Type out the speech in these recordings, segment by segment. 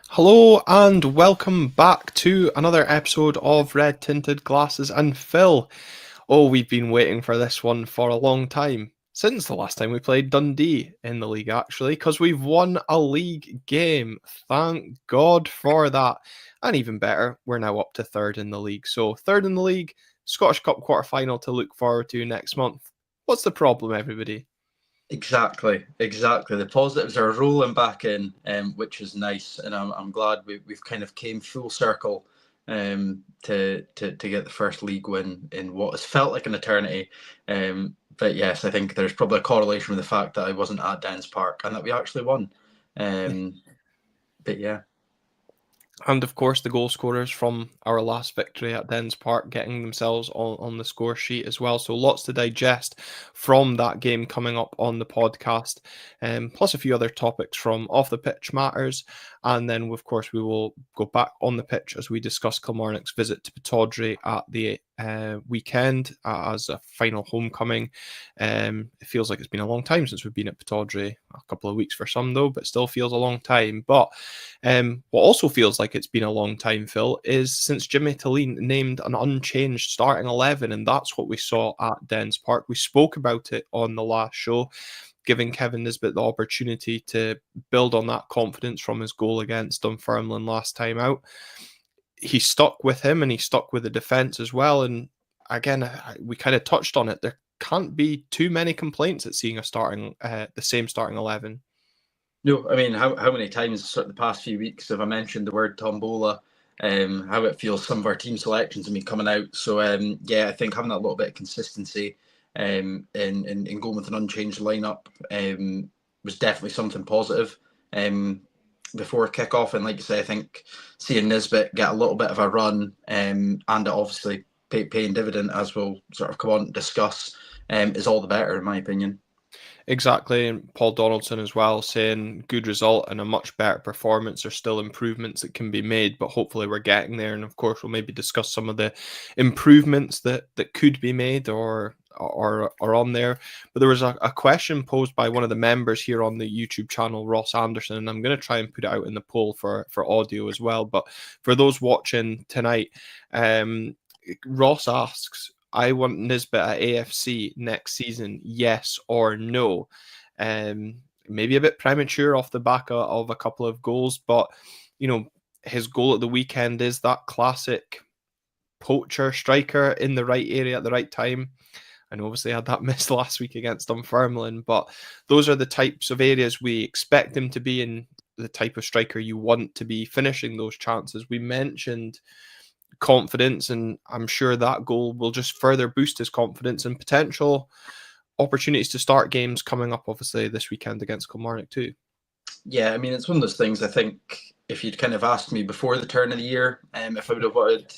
Hello and welcome back to another episode of Red Tinted Glasses and Phil. Oh, we've been waiting for this one for a long time. Since the last time we played Dundee in the league, actually, because we've won a league game. Thank God for that. And even better, we're now up to third in the league. So, third in the league, Scottish Cup quarter final to look forward to next month. What's the problem, everybody? Exactly. The positives are rolling back in, which is nice, and I'm glad we've kind of came full circle to get the first league win in what has felt like an eternity. But yes, I think there's probably a correlation with the fact that I wasn't at Dens Park and that we actually won. But yeah. And of course, the goal scorers from our last victory at Dens Park getting themselves on the score sheet as well. So lots to digest from that game coming up on the podcast, plus a few other topics from off the pitch matters. And then, of course, we will go back on the pitch as we discuss Kilmarnock's visit to Pittodrie at the weekend as a final homecoming. It feels like it's been a long time since we've been at Pittodrie, a couple of weeks for some though, but still feels a long time. But what also feels like it's been a long time, Phil, is since Jimmy Talleen named an unchanged starting 11, and that's what we saw at Dens Park. We spoke about it on the last show, giving Kevin Nisbett the opportunity to build on that confidence from his goal against Dunfermline last time out. He stuck with him and he stuck with the defence as well. And again, we kind of touched on it. There can't be too many complaints at seeing the same starting 11. No, I mean, how many times sort of the past few weeks have I mentioned the word tombola, how it feels some of our team selections have been coming out. So, yeah, I think having that little bit of consistency in going with an unchanged lineup was definitely something positive before kickoff. And like you say, I think seeing Nisbett get a little bit of a run and it obviously paying dividend, as we'll sort of come on and discuss, is all the better, in my opinion. Exactly, and Paul Donaldson as well saying good result and a much better performance. There's still improvements that can be made, but hopefully we're getting there. And of course, we'll maybe discuss some of the improvements that could be made or on there. But there was a question posed by one of the members here on the YouTube channel, Ross Anderson, and I'm going to try and put it out in the poll for audio as well. But for those watching tonight, Ross asks, I want Nisbet at AFC next season, yes or no? Maybe a bit premature off the back of a couple of goals, but you know, his goal at the weekend is that classic poacher striker in the right area at the right time. And obviously had that miss last week against Dunfermline, but those are the types of areas we expect him to be in, the type of striker you want to be finishing those chances. We mentioned confidence, and I'm sure that goal will just further boost his confidence and potential opportunities to start games coming up, obviously, this weekend against Kilmarnock too. Yeah, I mean, it's one of those things. I think if you'd kind of asked me before the turn of the year, if I would have wanted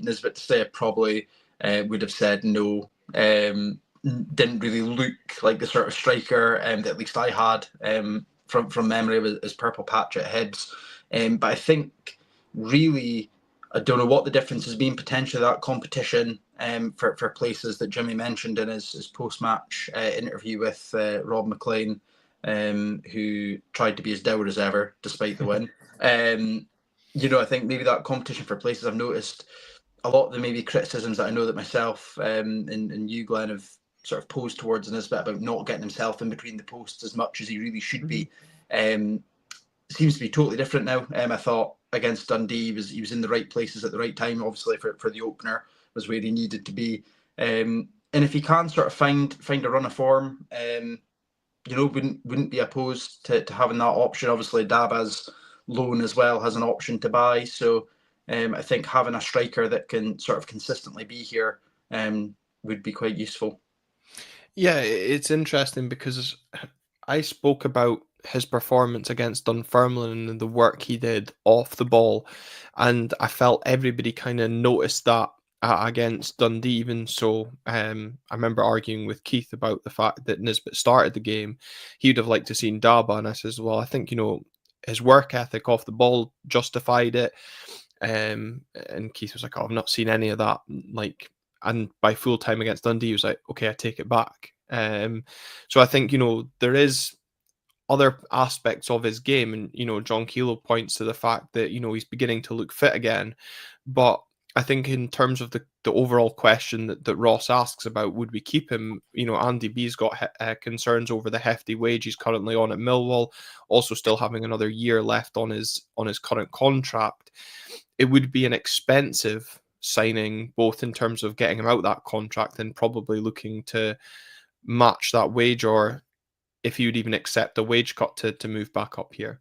Nisbet to stay, I probably would have said no. Didn't really look like the sort of striker that at least I had from memory of his purple patch at Hibs. But I think really, I don't know what the difference has been potentially that competition for places that Jimmy mentioned in his post-match interview with Rob McLean, who tried to be as dour as ever despite the win. I think maybe that competition for places, I've noticed a lot of the maybe criticisms that I know that myself and you, Glenn, have sort of posed towards Nisbet about not getting himself in between the posts as much as he really should be. Seems to be totally different now. I thought against Dundee he was in the right places at the right time. Obviously for the opener was where he needed to be. And if he can sort of find a run of form, wouldn't be opposed to having that option. Obviously Daba's loan as well has an option to buy. So I think having a striker that can sort of consistently be here would be quite useful. Yeah, it's interesting because I spoke about his performance against Dunfermline and the work he did off the ball, and I felt everybody kind of noticed that against Dundee. Even so, I remember arguing with Keith about the fact that Nisbet started the game. He'd have liked to seen Daba, and I says, well, I think his work ethic off the ball justified it. And Keith was like, oh, I've not seen any of that. And by full time against Dundee, he was like, okay, I take it back. So I think, there is other aspects of his game. And, John Kilo points to the fact that, he's beginning to look fit again. But I think in terms of the overall question that Ross asks about, would we keep him? Andy B's got concerns over the hefty wage he's currently on at Millwall, also still having another year left on his current contract. It would be an expensive signing, both in terms of getting him out that contract and probably looking to match that wage, or if you'd even accept a wage cut to move back up here.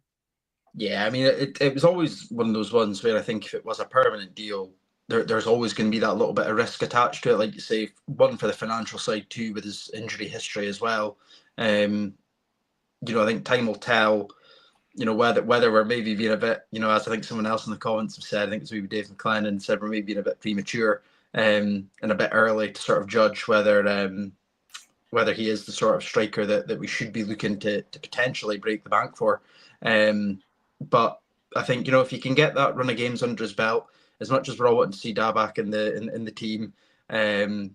Yeah, I mean, it was always one of those ones where I think if it was a permanent deal, there's always going to be that little bit of risk attached to it. Like you say, one for the financial side, two with his injury history as well. I think time will tell, whether we're maybe being a bit, as I think someone else in the comments have said, I think it's maybe Dave McLennan said, we're maybe being a bit premature and a bit early to sort of judge whether he is the sort of striker that we should be looking to potentially break the bank for. But I think, if you can get that run of games under his belt, as much as we're all wanting to see Da back in the team, I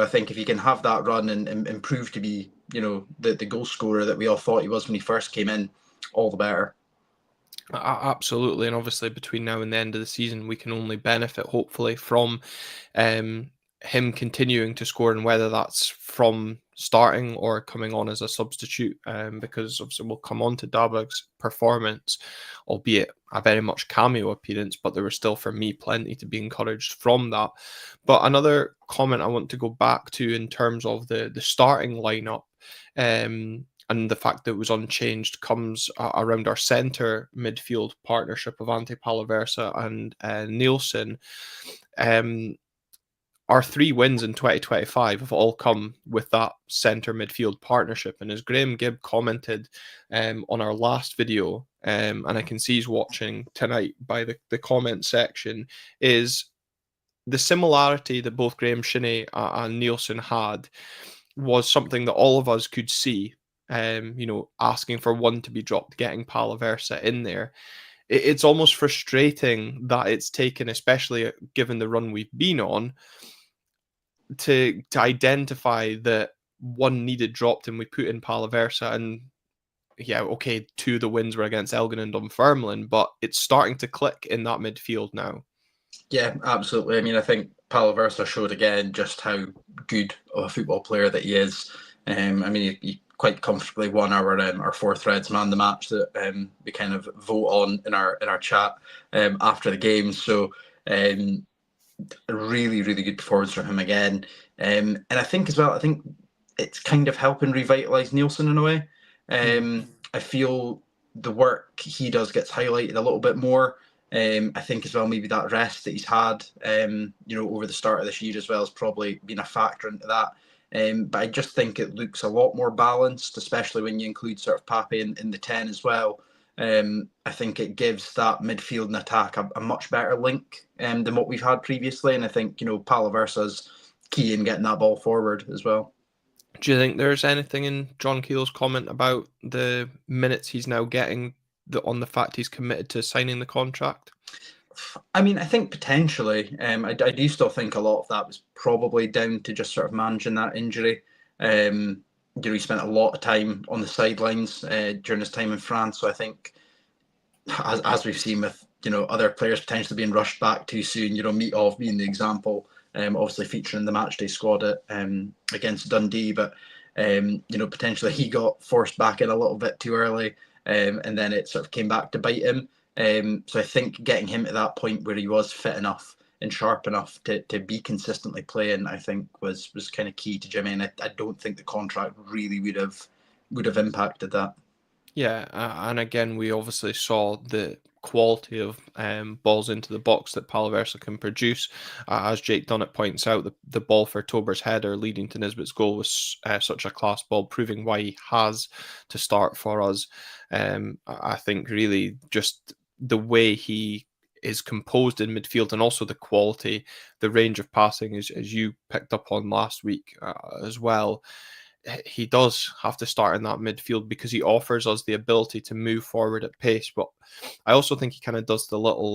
think if he can have that run and prove to be, the goal scorer that we all thought he was when he first came in, all the better. Absolutely. And obviously between now and the end of the season, we can only benefit, hopefully, from him continuing to score, and whether that's from starting or coming on as a substitute, because obviously we'll come on to Dabag's performance, albeit a very much cameo appearance, but there was still, for me, plenty to be encouraged from that. But another comment I want to go back to in terms of the starting lineup, and the fact that it was unchanged, comes around our centre midfield partnership of Ante Palaversa and Nielsen. Our 3 wins in 2025 have all come with that centre midfield partnership. And as Graham Gibb commented on our last video, and I can see he's watching tonight by the comment section, is the similarity that both Graham Shinnie and Nielsen had was something that all of us could see. Asking for one to be dropped, getting Palaversa in there. It's almost frustrating that it's taken, especially given the run we've been on, to identify that one needed dropped and we put in Palaversa. And yeah, okay, 2 of the wins were against Elgin and Dunfermline, but it's starting to click in that midfield now. Yeah, absolutely. I mean, I think Palaversa showed again just how good of a football player that he is. He quite comfortably won our Four Threads Man the Match that we kind of vote on in our chat after the game. So a really, really good performance from him again. And I think as well, it's kind of helping revitalise Nielsen in a way. I feel the work he does gets highlighted a little bit more. I think as well, maybe that rest that he's had, over the start of this year as well, has probably been a factor into that. But I just think it looks a lot more balanced, especially when you include sort of Pape in the 10 as well. I think it gives that midfield and attack a much better link than what we've had previously. And I think, Palaversa's key in getting that ball forward as well. Do you think there's anything in John Keel's comment about the minutes he's now getting on the fact he's committed to signing the contract? I mean, I think potentially. I do still think a lot of that was probably down to just sort of managing that injury. He spent a lot of time on the sidelines during his time in France. So I think, as we've seen with other players potentially being rushed back too soon, Meatov being the example, obviously featuring the matchday squad against Dundee, but potentially he got forced back in a little bit too early, and then it sort of came back to bite him. So I think getting him to that point where he was fit enough and sharp enough to be consistently playing, I think was kind of key to Jimmy. And I don't think the contract really would have impacted that. Yeah, and again, we obviously saw the quality of balls into the box that Palaversa can produce. As Jake Dunnett points out, the ball for Tober's header leading to Nisbett's goal was such a class ball, proving why he has to start for us. I think really just the way he is composed in midfield, and also the quality, the range of passing, as you picked up on last week as well. He does have to start in that midfield because he offers us the ability to move forward at pace. But I also think he kind of does the little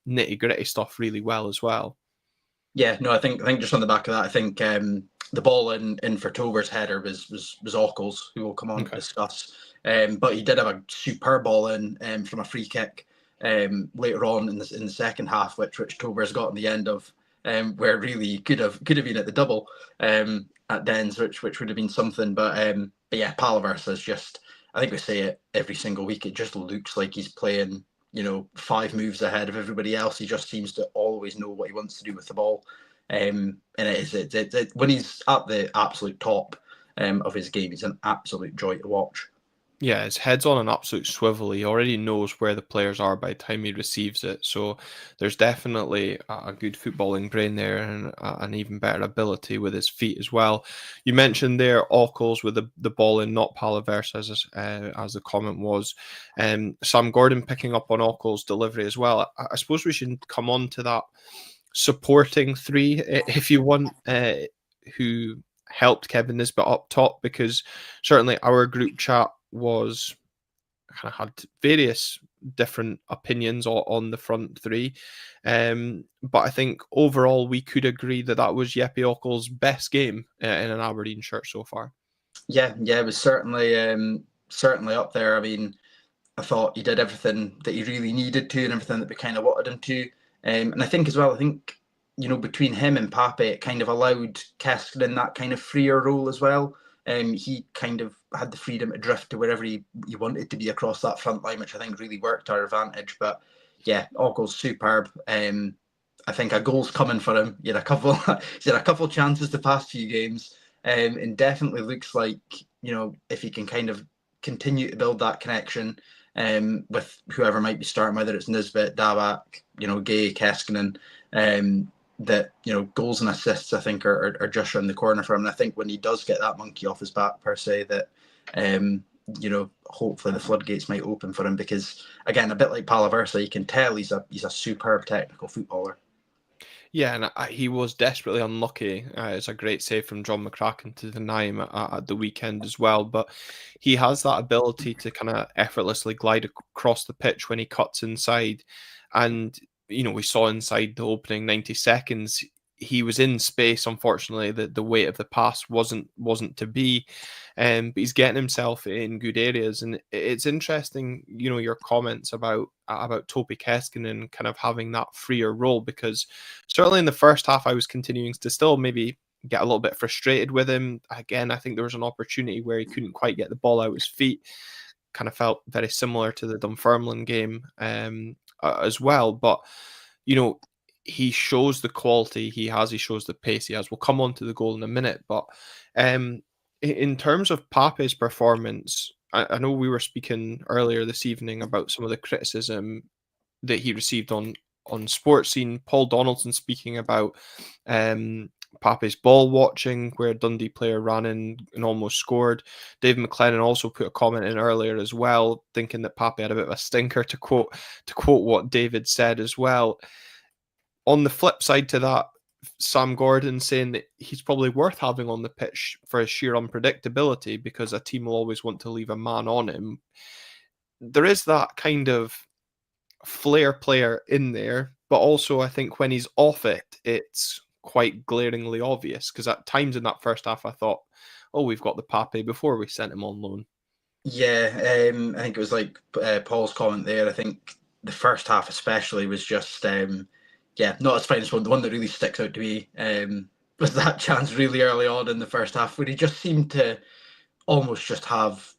nitty gritty stuff really well as well. Yeah, no, I think just on the back of that, I think the ball in for Tober's header was Ockles, who will come on to discuss. But he did have a superb ball in from a free kick later on in the second half, which Tober's got in the end of, where really could have been at the double at Dens, which would have been something. But yeah, Palaversa is just, I think we say it every single week, it just looks like he's playing, 5 moves ahead of everybody else. He just seems to always know what he wants to do with the ball. And when he's at the absolute top of his game, it's an absolute joy to watch. Yeah, his head's on an absolute swivel. He already knows where the players are by the time he receives it. So there's definitely a good footballing brain there and an even better ability with his feet as well. You mentioned there Ockles with the ball in, not Palaversa, as the comment was. Sam Gordon picking up on Ockles' delivery as well. I suppose we should come on to that supporting three, if you want, who helped Kevin Nisbett up top, because certainly our group chat was kind of had various different opinions on the front three, but I think overall we could agree that was Jeppe Ockels' best game in an Aberdeen shirt so far. Yeah, it was certainly up there. I mean, I thought he did everything that he really needed to and everything that we kind of wanted him to. And I think as well, between him and Pape, it kind of allowed Keskinen that kind of freer role as well. He kind of had the freedom to drift to wherever he wanted to be across that front line, which I think really worked to our advantage. But yeah, Ockles superb. I think a goal's coming for him. He had a couple chances the past few games, and definitely looks like, if he can kind of continue to build that connection with whoever might be starting, whether it's Nisbett, Dabak, Gay, Keskinen, that goals and assists I think are just around the corner for him. And I think when he does get that monkey off his back per se, that hopefully the floodgates might open for him, because again, a bit like Palaversa, you can tell he's a superb technical footballer. Yeah, and he was desperately unlucky. It's a great save from John McCracken to deny him at the weekend as well. But he has that ability to kind of effortlessly glide across the pitch when he cuts inside. And, we saw inside the opening 90 seconds, he was in space. Unfortunately, the weight of the pass wasn't to be. But he's getting himself in good areas. And it's interesting, your comments about Topi Keskinen kind of having that freer role, because certainly in the first half, I was continuing to still maybe get a little bit frustrated with him. Again, I think there was an opportunity where he couldn't quite get the ball out of his feet. Kind of felt very similar to the Dunfermline game as well. But, he shows the quality he has. He shows the pace he has. We'll come on to the goal in a minute. But in terms of Pape's performance, I know we were speaking earlier this evening about some of the criticism that he received on Sports Scene. Paul Donaldson speaking about Pape's ball watching, where a Dundee player ran in and almost scored. David McLennan also put a comment in earlier as well, thinking that Pape had a bit of a stinker, to quote what David said as well. On the flip side to that, Sam Gordon saying that he's probably worth having on the pitch for his sheer unpredictability, because a team will always want to leave a man on him. There is that kind of flair player in there, but also I think when he's off it, it's quite glaringly obvious, because at times in that first half I thought, we've got the Pape before we sent him on loan. Yeah, I think it was like Paul's comment there. I think the first half especially was just... not his finest one. The one that really sticks out to me was that chance really early on in the first half, where he just seemed to almost just have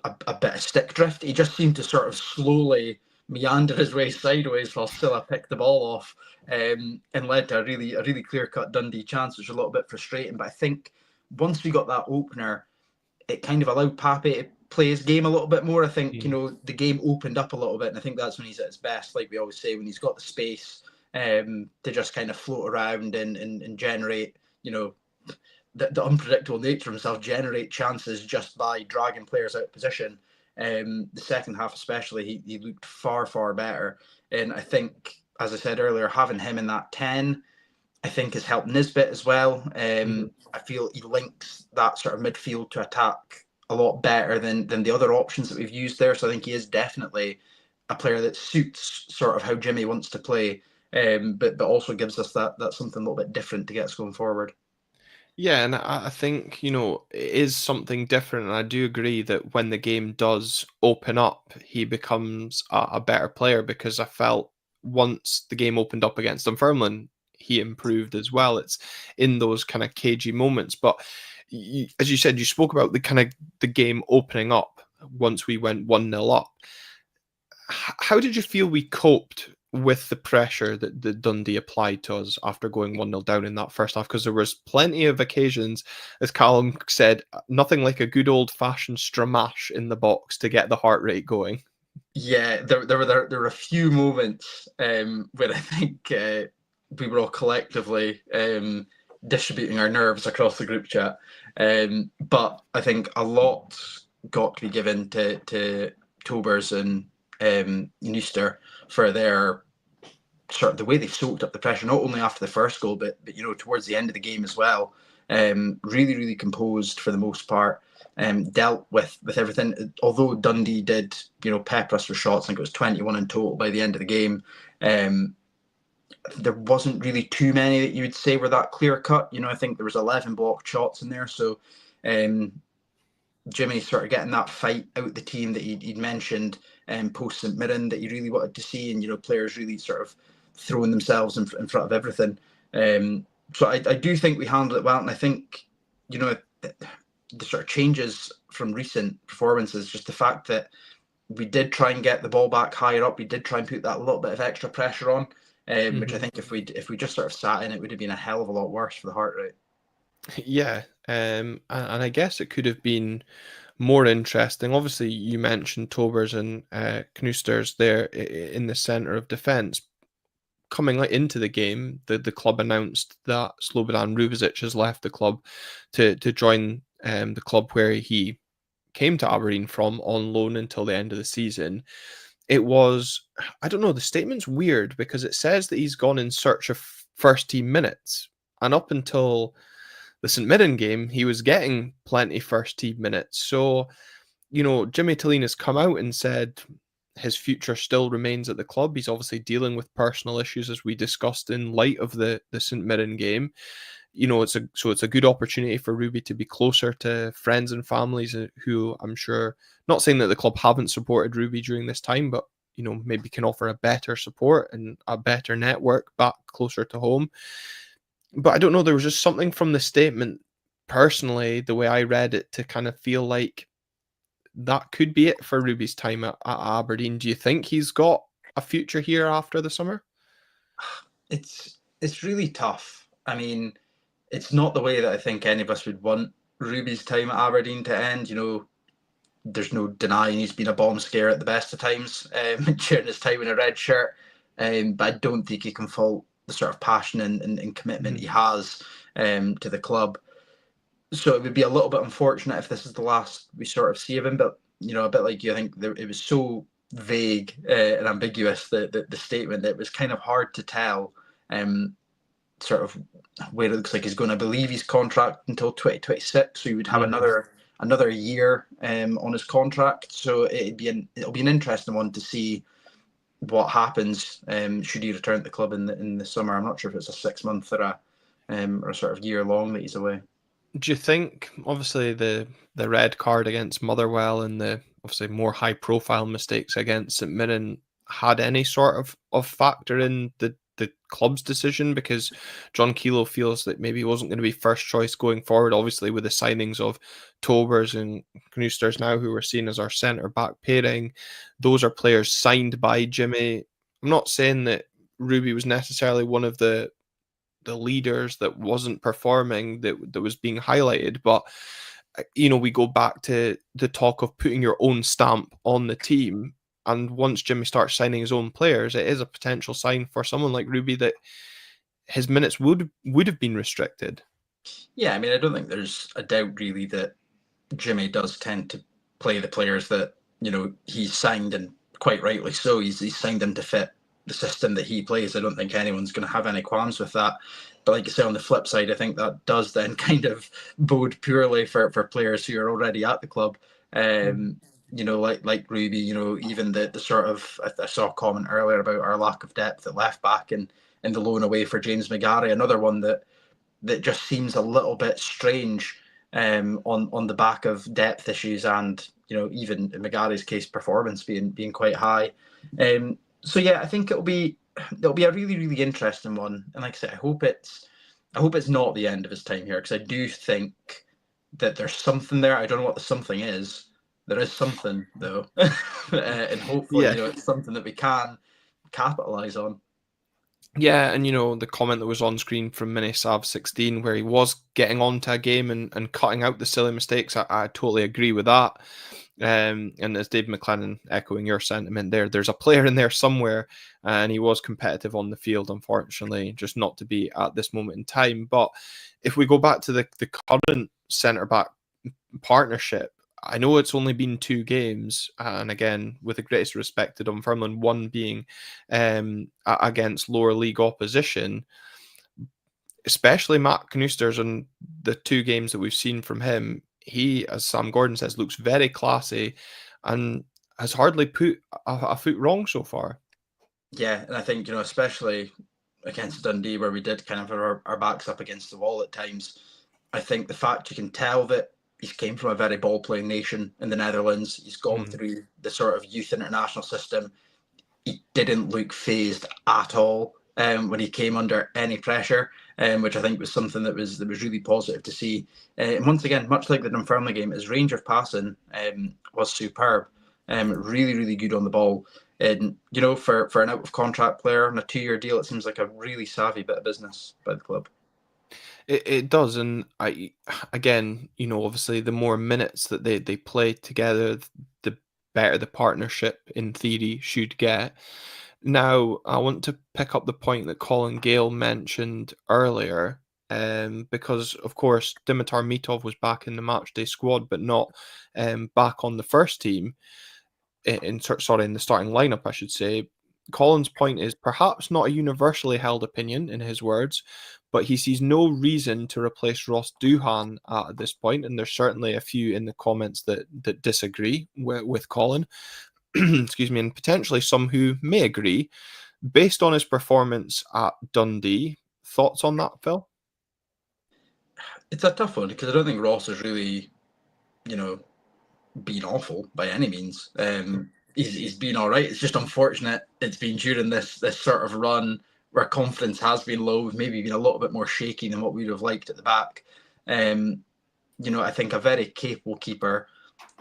a bit of stick drift. He just seemed to sort of slowly meander his way sideways while Silla picked the ball off, and led to a really clear-cut Dundee chance, which was a little bit frustrating. But I think once we got that opener, it kind of allowed Pape to play his game a little bit more. I think, the game opened up a little bit, and I think that's when he's at his best, like we always say, when he's got the space to just kind of float around and generate, the unpredictable nature of himself, generate chances just by dragging players out of position. The second half especially, he looked far, far better. And I think, as I said earlier, having him in that 10, I think has helped Nisbett as well. I feel he links that sort of midfield to attack a lot better than the other options that we've used there. So I think he is definitely a player that suits sort of how Jimmy wants to play. But also gives us that something a little bit different to get us going forward. Yeah, and I think, it is something different. And I do agree that when the game does open up, he becomes a better player, because I felt once the game opened up against Dunfermline, he improved as well. It's in those kind of cagey moments. But as you said, you spoke about the game opening up once we went 1-0 up. How did you feel we coped with the pressure that the Dundee applied to us after going 1-0 down in that first half? Because there was plenty of occasions, as Callum said, nothing like a good old-fashioned stramash in the box to get the heart rate going. Yeah, there were a few moments where I think we were all collectively distributing our nerves across the group chat. But I think a lot got to be given to Tobers and Neuster for their sort of the way they soaked up the pressure, not only after the first goal, but towards the end of the game as well. Really, really composed for the most part. Dealt with everything. Although Dundee did, pepper us for shots, I think it was 21 in total by the end of the game. There wasn't really too many that you would say were that clear cut. I think there was 11 blocked shots in there. So Jimmy sort of getting that fight out the team that he'd mentioned post St Mirren that he really wanted to see, and players really sort of throwing themselves in front of everything. So I do think we handled it well, and I think the sort of changes from recent performances, just the fact that we did try and get the ball back higher up, we did try and put that little bit of extra pressure on, which I think if we just sort of sat in, it would have been a hell of a lot worse for the heart rate. Yeah, and I guess it could have been more interesting. Obviously, you mentioned Tobers and Knusters there in the centre of defence. Coming into the game, the club announced that Slobodan Rubezic has left the club to join the club where he came to Aberdeen from on loan until the end of the season. It was, I don't know, the statement's weird because it says that he's gone in search of first team minutes. And up until the St Mirren game, he was getting plenty first team minutes. So, Jimmy Tillene has come out and said his future still remains at the club. He's obviously dealing with personal issues, as we discussed in light of the St Mirren game. It's a good opportunity for Ruby to be closer to friends and families who, I'm sure, not saying that the club haven't supported Ruby during this time, but maybe can offer a better support and a better network back closer to home. But I don't know, there was just something from the statement, personally, the way I read it, to kind of feel like that could be it for Ruby's time at Aberdeen. Do you think he's got a future here after the summer? It's really tough. I mean, it's not the way that I think any of us would want Ruby's time at Aberdeen to end. There's no denying he's been a bomb scare at the best of times during his time in a red shirt. But I don't think he can fault the sort of passion and commitment he has to the club. So it would be a little bit unfortunate if this is the last we sort of see of him. But, a bit like you, I think it was so vague and ambiguous, the statement, that it was kind of hard to tell sort of where it looks like he's going to believe his contract until 2026. So he would have another year on his contract. So it'll be an interesting one to see what happens should he return to the club in the summer. I'm not sure if it's a 6 month or a sort of year long that he's away. Do you think, obviously, the red card against Motherwell and the obviously more high profile mistakes against St Mirren had any sort of factor in the club's decision? Because John Keelo feels that maybe he wasn't going to be first choice going forward, obviously with the signings of Tobers and Knusters now, who we're seeing as our centre back pairing. Those are players signed by Jimmy. I'm not saying that Ruby was necessarily one of the leaders that wasn't performing, that was being highlighted, but we go back to the talk of putting your own stamp on the team, and once Jimmy starts signing his own players, it is a potential sign for someone like Ruby that his minutes would have been restricted. Yeah, I mean, I don't think there's a doubt really that Jimmy does tend to play the players that he's signed, and quite rightly so. He's signed them to fit the system that he plays. I don't think anyone's going to have any qualms with that. But like you say, on the flip side, I think that does then kind of bode poorly for players who are already at the club. Like Ruby, even the sort of, I saw a comment earlier about our lack of depth at left back and the loan away for James McGarry, another one that that just seems a little bit strange on the back of depth issues and, even in McGarry's case, performance being quite high. So yeah, I think it'll be a really, really interesting one. And like I said, I hope it's not the end of his time here, because I do think that there's something there. I don't know what the something is. There is something though, and hopefully, it's something that we can capitalize on. Yeah, and the comment that was on screen from Minisav16, where he was getting onto a game and cutting out the silly mistakes, I totally agree with that. And as Dave McLennan echoing your sentiment there's a player in there somewhere, and he was competitive on the field, unfortunately, just not to be at this moment in time. But if we go back to the current centre-back partnership, I know it's only been 2 games, and again, with the greatest respect to Dunfermline, one being against lower league opposition, especially Matt Knusters, and the 2 games that we've seen from him, he, as Sam Gordon says, looks very classy and has hardly put a foot wrong so far. Yeah, and I think, especially against Dundee, where we did kind of have our backs up against the wall at times, I think the fact you can tell that he's came from a very ball-playing nation in the Netherlands. He's gone through the sort of youth international system. He didn't look phased at all when he came under any pressure, which I think was something that was really positive to see. And once again, much like the Dunfermline game, his range of passing was superb. Really, really good on the ball. And, for an out-of-contract player on a 2-year deal, it seems like a really savvy bit of business by the club. It does, and again, obviously, the more minutes that they play together, the better the partnership, in theory, should get. Now, I want to pick up the point that Colin Gale mentioned earlier, because, of course, Dimitar Mitov was back in the matchday squad, but not back on the first team, in the starting lineup, I should say. Colin's point is perhaps not a universally held opinion, in his words, but he sees no reason to replace Ross Doohan at this point, and there's certainly a few in the comments that disagree with Colin. Excuse me, and potentially some who may agree. Based on his performance at Dundee, thoughts on that, Phil? It's a tough one, because I don't think Ross has really, been awful by any means. He's been all right. It's just unfortunate it's been during this sort of run where confidence has been low, maybe been a little bit more shaky than what we would have liked at the back. I think a very capable keeper,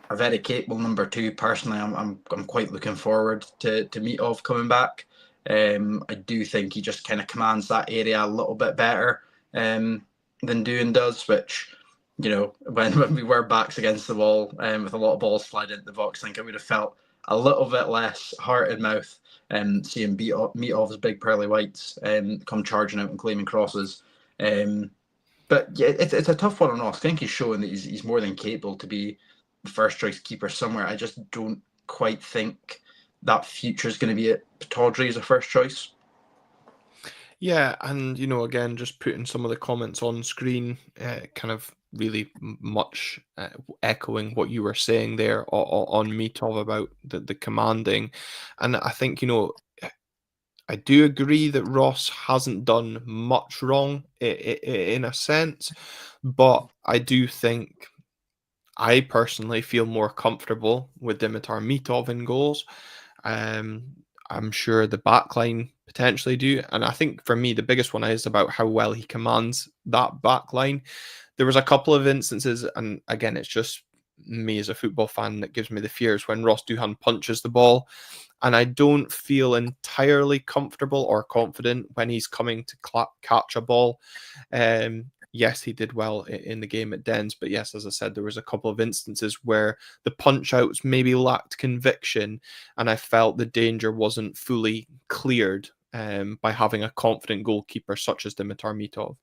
a very capable number 2. Personally, I'm quite looking forward to Mitov coming back. I do think he just kind of commands that area a little bit better than Doohan does, which, when we were backs against the wall with a lot of balls sliding into the box, I think I would have felt a little bit less heart in mouth seeing Mitov's big pearly whites come charging out and claiming crosses. But yeah, it's a tough one on Ross. I think he's showing that he's more than capable to be the first choice keeper somewhere. I just don't quite think that future is going to be at Pittodrie as a first choice. Yeah, and again, just putting some of the comments on screen, kind of really much echoing what you were saying there on Mitov about the commanding. And I think, I do agree that Ross hasn't done much wrong in a sense, but I do think I personally feel more comfortable with Dimitar Mitov in goals. I'm sure the backline potentially do. And I think for me, the biggest one is about how well he commands that backline. There was a couple of instances, and again, it's just me as a football fan that gives me the fears when Ross Doohan punches the ball. And I don't feel entirely comfortable or confident when he's coming to catch a ball. Yes, he did well in the game at Dens, but yes, as I said, there was a couple of instances where the punch-outs maybe lacked conviction, and I felt the danger wasn't fully cleared by having a confident goalkeeper such as Dimitar Mitov.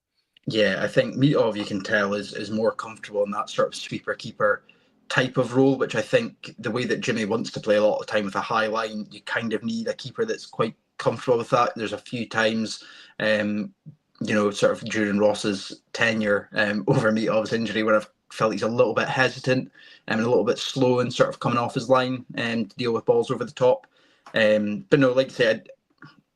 Yeah, I think Mitov, you can tell, is more comfortable in that sort of sweeper-keeper type of role, which I think the way that Jimmy wants to play a lot of the time with a high line, you kind of need a keeper that's quite comfortable with that. There's a few times sort of during Ross's tenure over Mitov's injury where I've felt he's a little bit hesitant and a little bit slow in sort of coming off his line to deal with balls over the top. But no, like I said,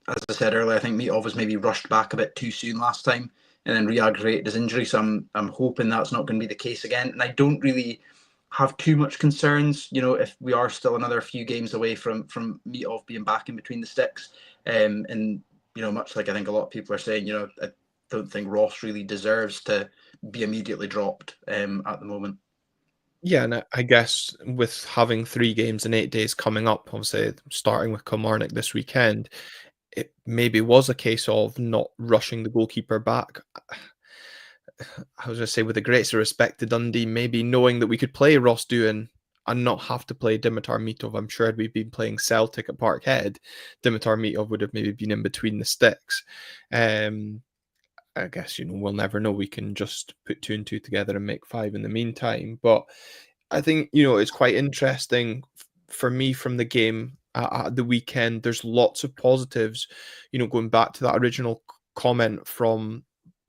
as I said earlier, I think Mitov was maybe rushed back a bit too soon last time. and then re-aggravated his injury. So I'm hoping that's not going to be the case again. And I don't really have too much concerns, if we are still another few games away from Mitov being back in between the sticks. And much like I think a lot of people are saying, I don't think Ross really deserves to be immediately dropped at the moment. Yeah, and I guess with having 3 games in 8 days coming up, obviously starting with Kilmarnock this weekend, it maybe was a case of not rushing the goalkeeper back. I was going to say, with the greatest respect to Dundee, maybe knowing that we could play Ross Doohan and not have to play Dimitar Mitov. I'm sure had we been playing Celtic at Parkhead, Dimitar Mitov would have maybe been in between the sticks. I guess, we'll never know. We can just put 2 and 2 together and make 5 in the meantime. But I think, it's quite interesting for me from the game at the weekend. There's lots of positives, going back to that original comment from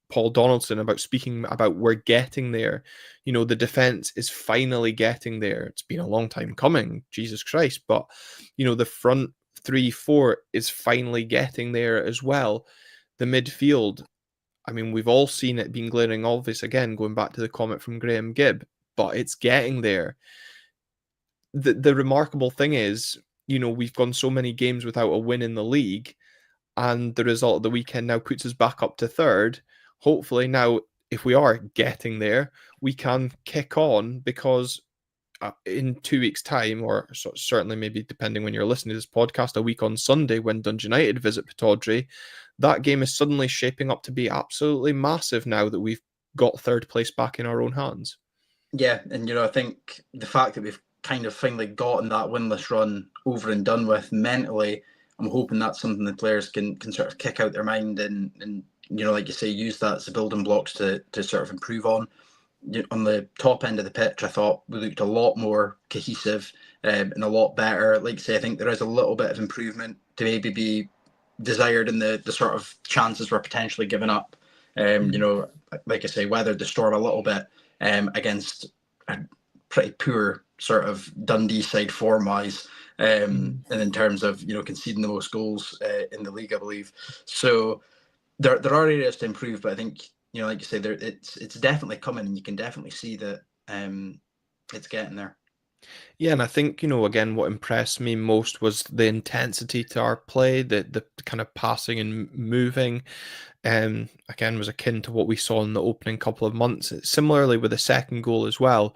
Paul Donaldson about speaking about we're getting there. The defense is finally getting there. It's been a long time coming, Jesus Christ. But, the front 3-4 is finally getting there as well. The midfield, I mean, we've all seen it being glaring obvious, again, going back to the comment from Graham Gibb, but it's getting there. The remarkable thing is, we've gone so many games without a win in the league, and the result of the weekend now puts us back up to third. Hopefully now, if we are getting there, we can kick on, because in 2 weeks' time, or certainly maybe depending when you're listening to this podcast, a week on Sunday when Dundee United visit Pittodrie, that game is suddenly shaping up to be absolutely massive now that we've got third place back in our own hands. Yeah, and I think the fact that we've kind of finally gotten that winless run over and done with mentally, I'm hoping that's something the players can sort of kick out their mind and like you say, use that as the building blocks to sort of improve on. On the top end of the pitch, I thought we looked a lot more cohesive and a lot better. Like I say, I think there is a little bit of improvement to maybe be desired in the sort of chances we're potentially giving up. Like I say, weathered the storm a little bit against a pretty poor sort of Dundee side form-wise, and in terms of conceding the most goals in the league, I believe. So there are areas to improve, but I think like you say, it's definitely coming, and you can definitely see that it's getting there. Yeah, and I think, again, what impressed me most was the intensity to our play, the kind of passing and moving. Again, was akin to what we saw in the opening couple of months. Similarly with the second goal as well,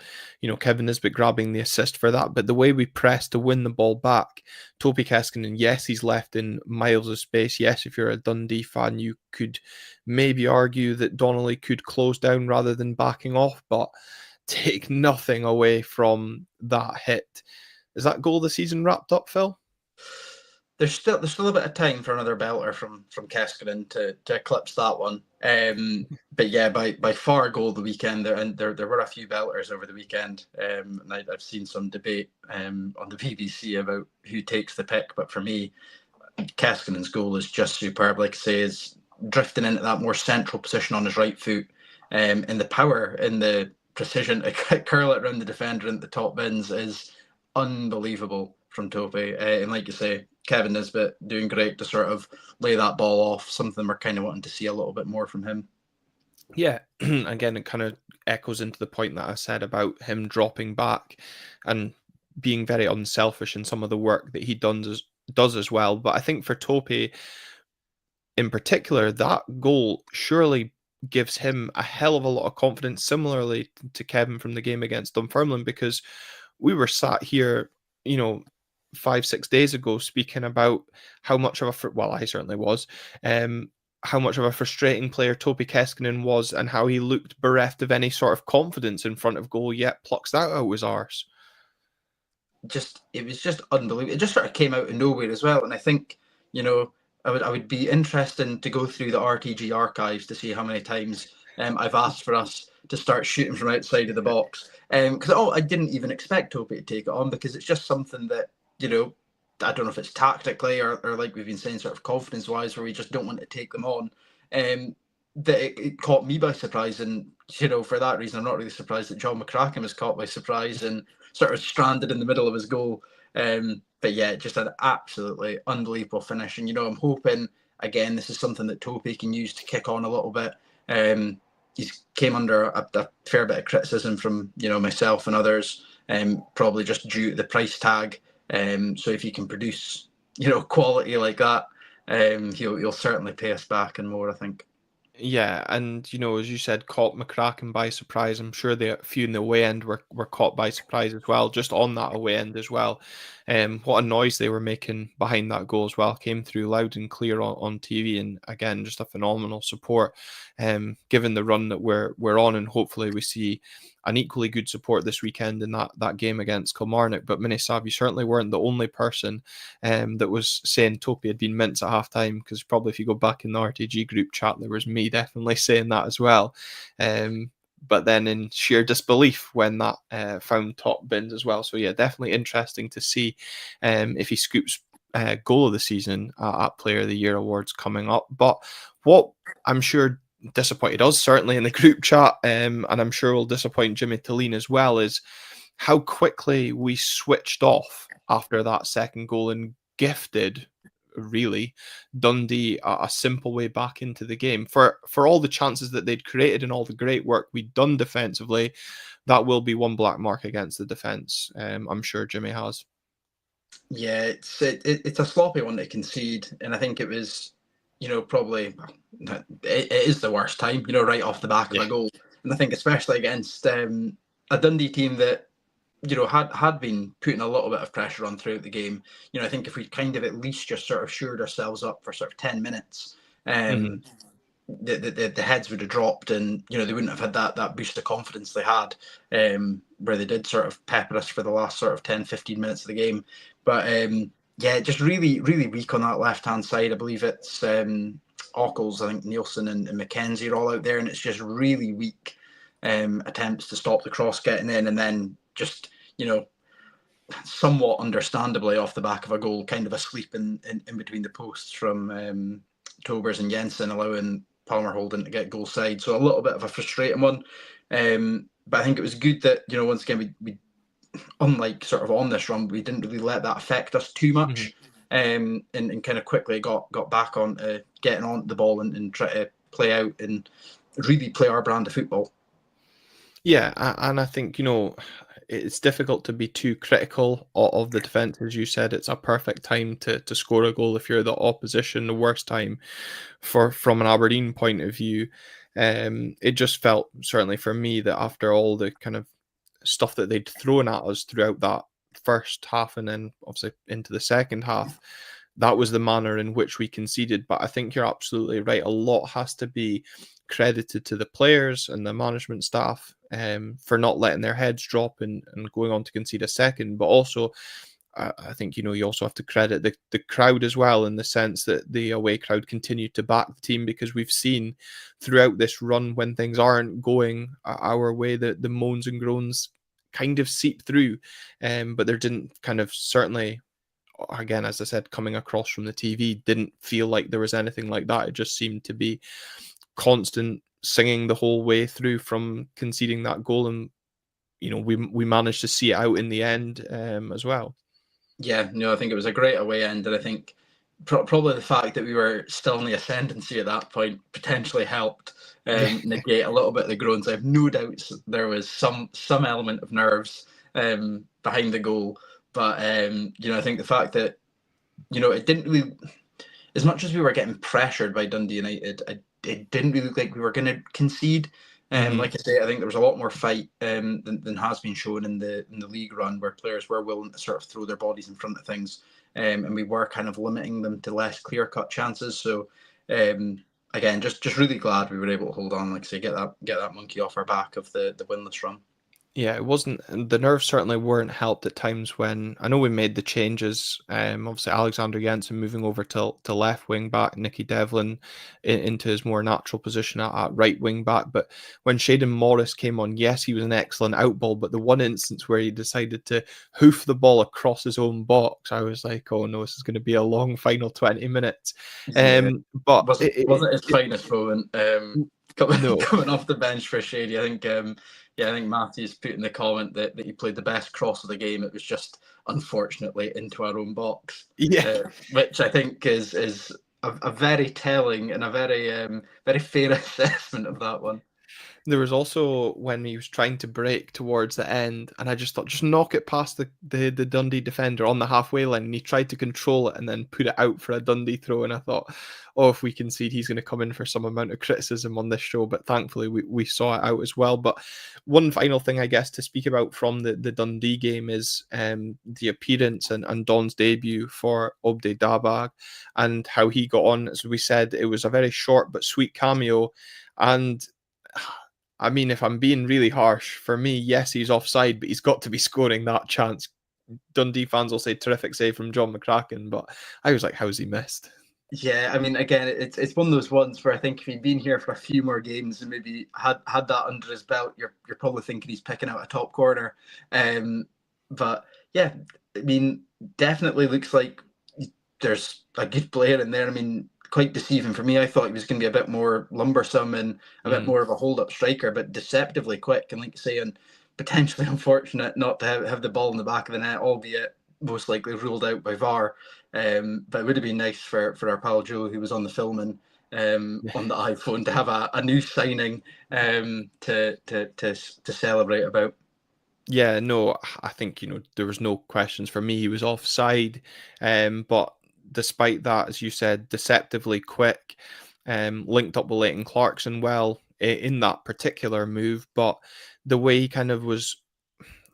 Kevin Nisbett grabbing the assist for that. But the way we pressed to win the ball back, Topi Keskinen, yes, he's left in miles of space. Yes, if you're a Dundee fan, you could maybe argue that Donnelly could close down rather than backing off, but take nothing away from that hit. Is that goal of the season wrapped up, Phil? There's still a bit of time for another belter from Keskinen to eclipse that one. But yeah, by far goal of the weekend. There were a few belters over the weekend, and I've seen some debate on the BBC about who takes the pick. But for me, Keskinen's goal is just superb. Like I say, is drifting into that more central position on his right foot, and the power and the precision to curl it around the defender into the top bins is unbelievable from Topi. And like you say, Kevin Nisbett doing great to sort of lay that ball off, something we're kind of wanting to see a little bit more from him. Yeah, again, it kind of echoes into the point that I said about him dropping back and being very unselfish in some of the work that he does as well. But I think for Topi in particular, that goal surely gives him a hell of a lot of confidence, similarly to Kevin from the game against Dunfermline, because we were sat here, 5-6 days ago speaking about how much of I certainly was, how much of a frustrating player Topi Keskinen was and how he looked bereft of any sort of confidence in front of goal, yet plucks that out his arse. It was just unbelievable. It just sort of came out of nowhere as well. And I think, I would be interested to go through the RTG archives to see how many times I've asked for us to start shooting from outside of the box. Because I didn't even expect Topi to take it on, because it's just something that, I don't know if it's tactically or like we've been saying, sort of confidence-wise, where we just don't want to take them on. That it caught me by surprise. And, for that reason, I'm not really surprised that John McCracken was caught by surprise and sort of stranded in the middle of his goal. But yeah, just an absolutely unbelievable finish. And, I'm hoping, again, this is something that Topi can use to kick on a little bit. He's came under a fair bit of criticism from myself and others, probably just due to the price tag. So if you can produce quality like that, he'll certainly pay us back and more, I think. Yeah, and as you said, caught McCracken by surprise. I'm sure the few in the away end were caught by surprise as well, just on that away end as well. What a noise they were making behind that goal as well. Came through loud and clear on TV, and again, just a phenomenal support. Given the run that we're on, and hopefully we see an equally good support this weekend in that game against Kilmarnock. But Minisav, you certainly weren't the only person that was saying Topi had been mints at half time, because probably if you go back in the RTG group chat, there was me definitely saying that as well. But then in sheer disbelief when that found top bins as well. So yeah, definitely interesting to see if he scoops goal of the season at Player of the Year awards coming up. But what I'm sure disappointed us, certainly in the group chat, and I'm sure will disappoint Jimmy Talene as well, is how quickly we switched off after that second goal and gifted, really, Dundee a simple way back into the game. For all the chances that they'd created and all the great work we'd done defensively, that will be one black mark against the defence. I'm sure Jimmy has. Yeah, it's a sloppy one to concede, and I think it was, probably it is the worst time, right off the back of a goal. And I think especially against a Dundee team that had been putting a little bit of pressure on throughout the game. I think if we kind of at least just sort of shored ourselves up for sort of 10 minutes, the heads would have dropped, and they wouldn't have had that boost of confidence they had, where they did sort of pepper us for the last sort of 10-15 minutes of the game. But yeah, just really, really weak on that left-hand side. I believe it's Ockles, I think Nielsen and McKenzie are all out there, and it's just really weak attempts to stop the cross getting in, and then just, somewhat understandably off the back of a goal, kind of asleep in between the posts from Tobers and Jensen, allowing Palmer Holden to get goal side. So a little bit of a frustrating one. But I think it was good that, once again, we unlike sort of on this run, we didn't really let that affect us too much, and kind of quickly got back on getting on the ball and try to play out and really play our brand of football. Yeah, and I think, it's difficult to be too critical of the defence. As you said, it's a perfect time to score a goal if you're the opposition, the worst time from an Aberdeen point of view. It just felt, certainly for me, that after all the kind of stuff that they'd thrown at us throughout that first half and then obviously into the second half, that was the manner in which we conceded. But I think you're absolutely right. A lot has to be credited to the players and the management staff for not letting their heads drop and going on to concede a second. But also, I think, you also have to credit the crowd as well, in the sense that the away crowd continued to back the team, because we've seen throughout this run, when things aren't going our way, that the moans and groans kind of seep through. But there didn't kind of, certainly, again, as I said, coming across from the TV, didn't feel like there was anything like that. It just seemed to be constant singing the whole way through from conceding that goal, and we managed to see it out in the end as well. Yeah, I think it was a great away end, and I think probably the fact that we were still in the ascendancy at that point potentially helped negate a little bit of the groans. I have no doubts there was some element of nerves behind the goal, but I think the fact that it didn't really, as much as we were getting pressured by Dundee United, it didn't really look like we were going to concede. Like I say, I think there was a lot more fight than has been shown in the league run, where players were willing to sort of throw their bodies in front of things, and we were kind of limiting them to less clear-cut chances. So again, just really glad we were able to hold on, like I say, get that monkey off our back of the winless run. Yeah, it wasn't, the nerves certainly weren't helped at times when, I know we made the changes, obviously Alexander Jensen moving over to left wing back, Nicky Devlin into his more natural position at right wing back, but when Shaden Morris came on, yes, he was an excellent out ball, but the one instance where he decided to hoof the ball across his own box, I was like, oh no, this is going to be a long final 20 minutes. But wasn't his finest moment coming off the bench for Shady. I think I think Matthew's put in the comment that he played the best cross of the game. It was just, unfortunately, into our own box. Yeah. Which I think is a very telling and a very fair assessment of that one. There was also when he was trying to break towards the end, and I just thought, just knock it past the Dundee defender on the halfway line. And he tried to control it and then put it out for a Dundee throw. And I thought, oh, if we concede, he's going to come in for some amount of criticism on this show. But thankfully, we saw it out as well. But one final thing, I guess, to speak about from the Dundee game is the appearance and Don's debut for Obde Dabag and how he got on. As we said, it was a very short but sweet cameo. And I mean, if I'm being really harsh, for me, yes, he's offside, but he's got to be scoring that chance. Dundee fans will say terrific save from John McCracken, but I was like, how's he missed? Yeah, I mean, again, it's one of those ones where I think if he'd been here for a few more games and maybe had that under his belt, you're probably thinking he's picking out a top corner. But yeah, I mean, definitely looks like there's a good player in there. I mean, quite deceiving for me. I thought he was going to be a bit more lumbersome and a bit more of a hold-up striker, but deceptively quick. And like you say, and potentially unfortunate not to have the ball in the back of the net, albeit most likely ruled out by VAR. But it would have been nice for our pal Joe, who was on the filming on the iPhone, to have a new signing to celebrate about. Yeah, no, I think, there was no questions for me. He was offside, but despite that, as you said, deceptively quick, linked up with Leighton Clarkson well in that particular move. But the way he kind of was,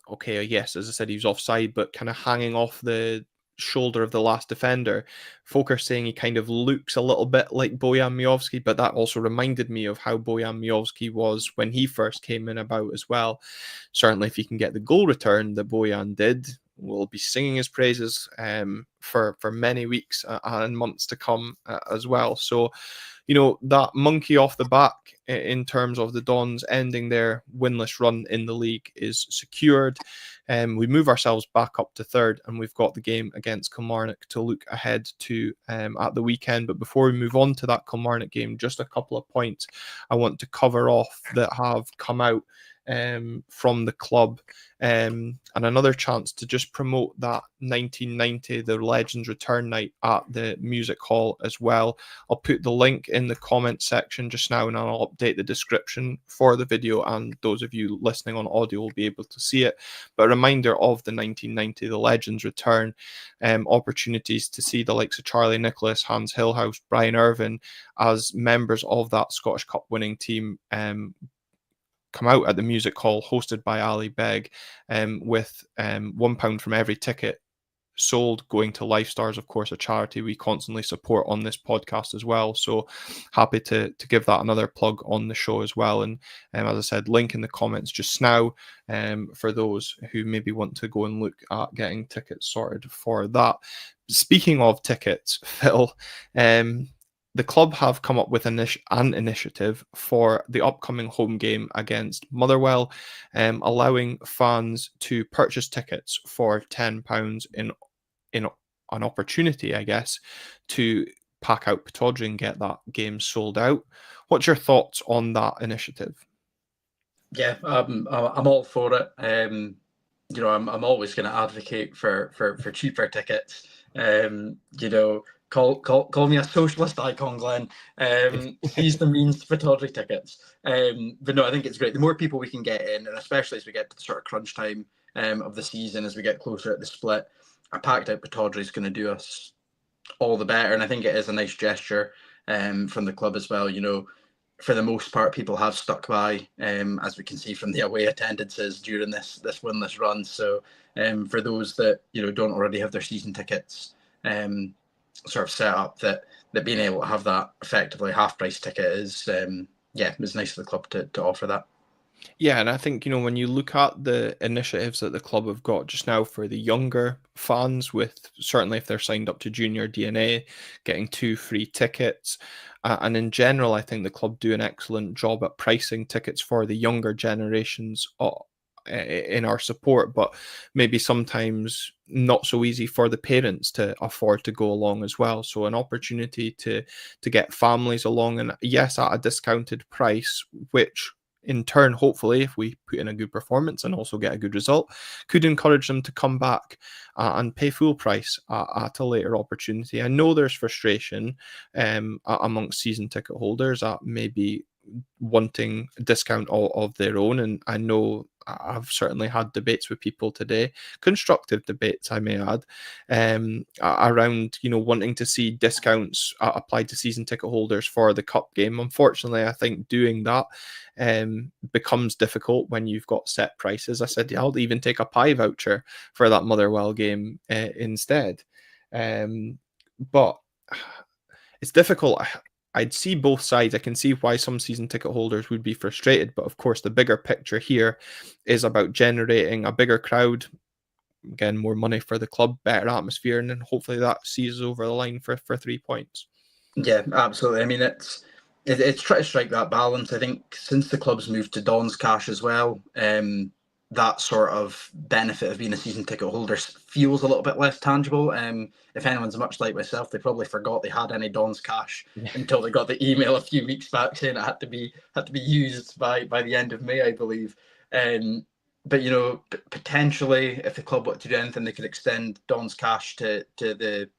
okay, yes, as I said, he was offside, but kind of hanging off the shoulder of the last defender. Folk are saying he kind of looks a little bit like Bojan Miovski, but that also reminded me of how Bojan Miovski was when he first came in about as well. Certainly, if he can get the goal return that Bojan did, we'll be singing his praises for many weeks and months to come as well. So, that monkey off the back in terms of the Dons ending their winless run in the league is secured. We move ourselves back up to third, and we've got the game against Kilmarnock to look ahead to at the weekend. But before we move on to that Kilmarnock game, just a couple of points I want to cover off that have come out from the club, and another chance to just promote that 1990 the Legends Return night at the music hall as well. I'll put the link in the comment section just now, and I'll update the description for the video, and those of you listening on audio will be able to see it. But a reminder of the 1990 the Legends Return, opportunities to see the likes of Charlie Nicholas, Hans Hillhouse, Brian Irvin as members of that Scottish Cup winning team come out at the music hall, hosted by Ali Beg, with £1 from every ticket sold going to Lifestars, of course, a charity we constantly support on this podcast as well. So happy to give that another plug on the show as well. And as I said, link in the comments just now for those who maybe want to go and look at getting tickets sorted for that. Speaking of tickets, Phil, the club have come up with an initiative for the upcoming home game against Motherwell, allowing fans to purchase tickets for £10 in an opportunity, I guess, to pack out Pittodrie and get that game sold out. What's your thoughts on that initiative? Yeah, I'm all for it. I'm always going to advocate for cheaper tickets. Call me a socialist icon, Glenn. Seize the means to Pittodrie tickets. But no, I think it's great. The more people we can get in, and especially as we get to the sort of crunch time of the season, as we get closer at the split, a packed out Pittodrie is going to do us all the better. And I think it is a nice gesture from the club as well. For the most part, people have stuck by, as we can see from the away attendances during this winless run. So for those that don't already have their season tickets sort of set up, that being able to have that effectively half price ticket is it's nice of the club to offer that. Yeah, and I think, when you look at the initiatives that the club have got just now for the younger fans, with certainly if they're signed up to Junior DNA, getting 2 free tickets. And in general, I think the club do an excellent job at pricing tickets for the younger generations in our support, but maybe sometimes not so easy for the parents to afford to go along as well. So an opportunity to get families along, and yes, at a discounted price, which in turn, hopefully, if we put in a good performance and also get a good result, could encourage them to come back and pay full price at a later opportunity. I know there's frustration amongst season ticket holders at maybe wanting a discount of their own, and I know I've certainly had debates with people today, constructive debates I may add, around wanting to see discounts applied to season ticket holders for the cup game. Unfortunately, I think doing that becomes difficult when you've got set prices. I said, yeah, I'll even take a pie voucher for that Motherwell game instead, but it's difficult. I'd see both sides. I can see why some season ticket holders would be frustrated, but of course the bigger picture here is about generating a bigger crowd, again, more money for the club, better atmosphere, and then hopefully that sees us over the line for 3 points. Yeah, absolutely. I mean, it's trying to strike that balance. I think since the club's moved to Don's cash as well, that sort of benefit of being a season ticket holder feels a little bit less tangible. If anyone's much like myself, they probably forgot they had any Don's cash until they got the email a few weeks back saying it had to be used by the end of May, I believe. But potentially, if the club wanted to do anything, they could extend Don's cash to the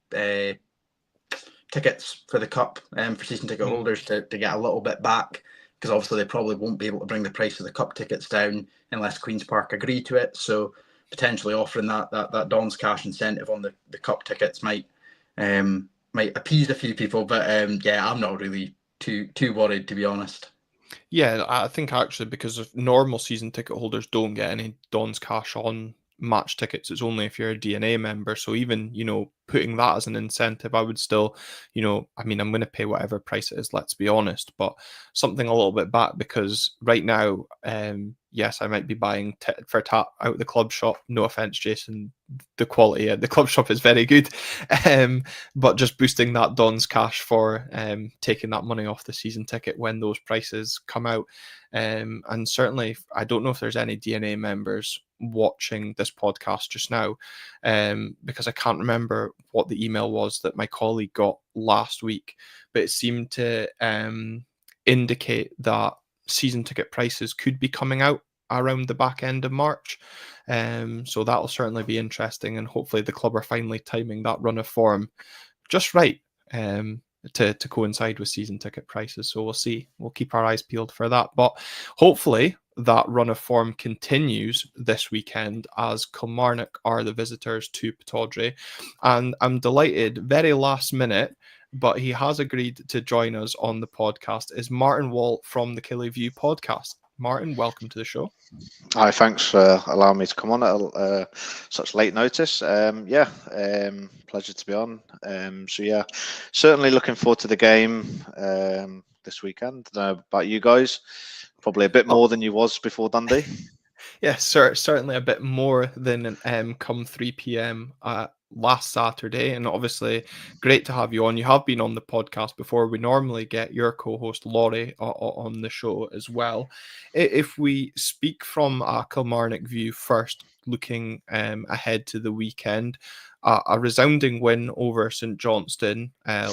tickets for the cup for season ticket holders to get a little bit back, because obviously they probably won't be able to bring the price of the cup tickets down unless Queen's Park agree to it. So potentially offering that Don's cash incentive on the cup tickets might appease a few people, but I'm not really too worried, to be honest. Yeah, I think actually because of normal season ticket holders don't get any Don's cash on match tickets. It's only if you're a DNA member. So even, putting that as an incentive, I would still, I'm going to pay whatever price it is, let's be honest, but something a little bit back, because right now, yes, I might be buying tit for tat out the club shop. No offense, Jason. The quality at the club shop is very good. But just boosting that Don's cash for taking that money off the season ticket when those prices come out. And certainly, I don't know if there's any DNA members watching this podcast just now, because I can't remember what the email was that my colleague got last week, but it seemed to indicate that season ticket prices could be coming out around the back end of March. So that'll certainly be interesting, and hopefully the club are finally timing that run of form just right to coincide with season ticket prices. So we'll see. We'll keep our eyes peeled for that. But hopefully that run of form continues this weekend, as Kilmarnock are the visitors to Pittodrie. And I'm delighted, very last minute, but he has agreed to join us on the podcast, is Martin Walt from the Killie View Podcast. Martin, welcome to the show. Hi, thanks for allowing me to come on at such late notice. Pleasure to be on. Certainly looking forward to the game this weekend. I don't know about you guys, probably a bit more than you was before Dundee. Yeah, certainly a bit more than come 3 p.m. Last Saturday, and obviously great to have you on. You have been on the podcast before. We normally get your co-host Laurie on the show as well. If we speak from a Kilmarnock view first, looking ahead to the weekend, a resounding win over St Johnstone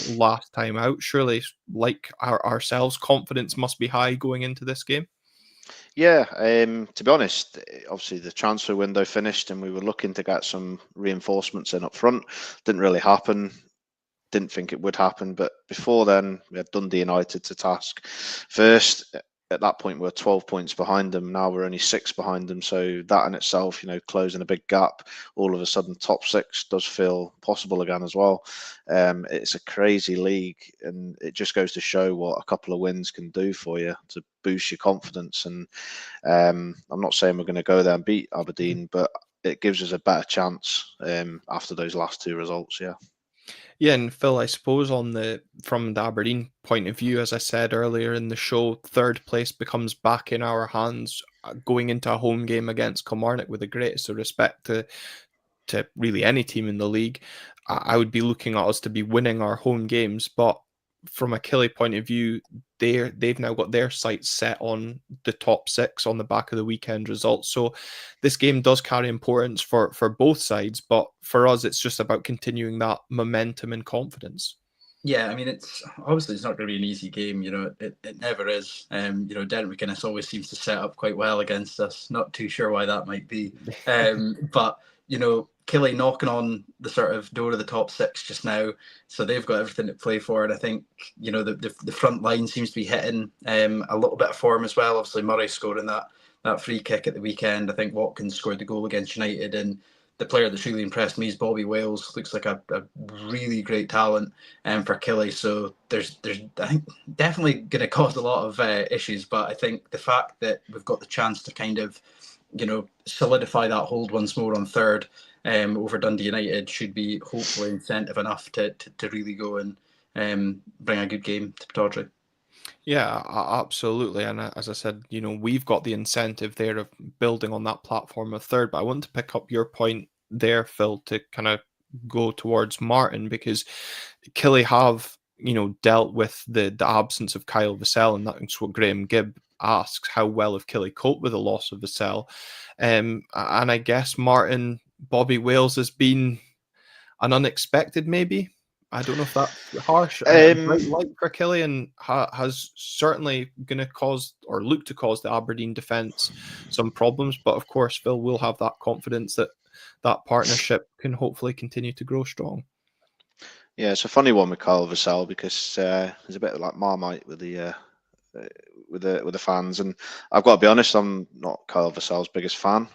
last time out. Surely, like ourselves, confidence must be high going into this game. Yeah, to be honest, obviously the transfer window finished and we were looking to get some reinforcements in up front. Didn't really happen. Didn't think it would happen. But before then, we had Dundee United to task. First, at that point, we were 12 points behind them. Now we're only 6 behind them. So that in itself, closing a big gap, all of a sudden top 6 does feel possible again as well. It's a crazy league, and it just goes to show what a couple of wins can do for you to boost your confidence. And I'm not saying we're going to go there and beat Aberdeen, but it gives us a better chance after those last 2 results. Yeah, and Phil, I suppose from the Aberdeen point of view, as I said earlier in the show, third place becomes back in our hands going into a home game against Kilmarnock. With the greatest of respect to really any team in the league, I would be looking at us to be winning our home games. But from a Killie point of view, they've now got their sights set on the top 6 on the back of the weekend results. So this game does carry importance for both sides, but for us, it's just about continuing that momentum and confidence. Yeah, I mean, it's obviously it's not going to be an easy game. It never is. Derek McGuinness always seems to set up quite well against us. Not too sure why that might be. But Killie knocking on the sort of door of the top six just now, so they've got everything to play for. And I think the front line seems to be hitting a little bit of form as well. Obviously, Murray scoring that free kick at the weekend. I think Watkins scored the goal against United, and the player that's really impressed me is Bobby Wales. Looks like a really great talent for Killie. So there's I think definitely going to cause a lot of issues. But I think the fact that we've got the chance to kind of solidify that hold once more on third over Dundee United should be hopefully incentive enough to really go and bring a good game to Pittodrie. Yeah, absolutely. And as I said, we've got the incentive there of building on that platform of third. But I want to pick up your point there, Phil, to kind of go towards Martin, because Killie have, dealt with the absence of Kyle Vassell, and that's what Graham Gibb asks: how well have Killie coped with the loss of Vassell? And I guess Martin, Bobby Wales has been an unexpected, maybe. I don't know if that's harsh. Bright light for Killie, and has certainly going to cause or look to cause the Aberdeen defence some problems. But of course, Phil will have that confidence that partnership can hopefully continue to grow strong. Yeah, it's a funny one with Kyle Vassell, because he's a bit like Marmite with the fans, and I've got to be honest, I'm not Kyle Vassell's biggest fan.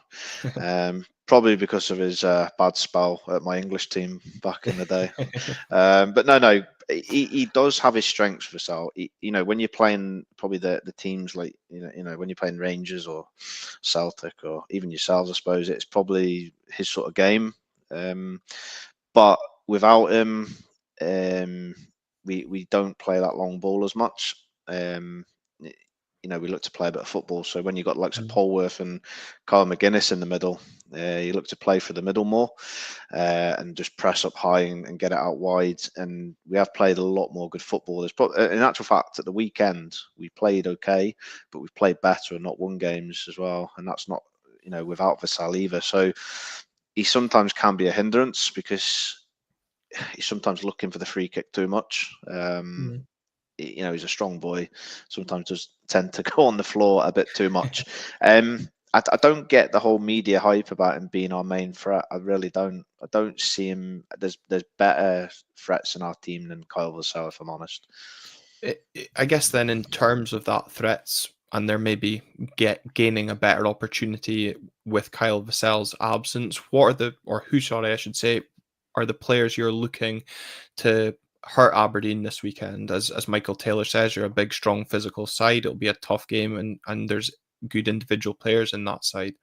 Probably because of his bad spell at my English team back in the day. But no, he does have his strengths, Vassell. When you're playing probably the teams like when you're playing Rangers or Celtic or even yourselves, I suppose it's probably his sort of game. But without him, we don't play that long ball as much. We look to play a bit of football. So when you've got likes of Polworth and Carl McGuinness in the middle, you look to play for the middle more and just press up high and get it out wide. And we have played a lot more good football. In actual fact, at the weekend, we played okay, but we've played better and not won games as well. And that's not, without Vassell either. So he sometimes can be a hindrance because he's sometimes looking for the free kick too much. He's a strong boy. Sometimes does tend to go on the floor a bit too much. I don't get the whole media hype about him being our main threat. I really don't. I don't see him. There's better threats in our team than Kyle Vassell, if I'm honest. I guess then, in terms of that threats, and there may be gaining a better opportunity with Kyle Vassell's absence, who I should say, are the players you're looking to hurt Aberdeen this weekend? As Michael Taylor says, you're a big, strong, physical side. It'll be a tough game, and there's good individual players in that side.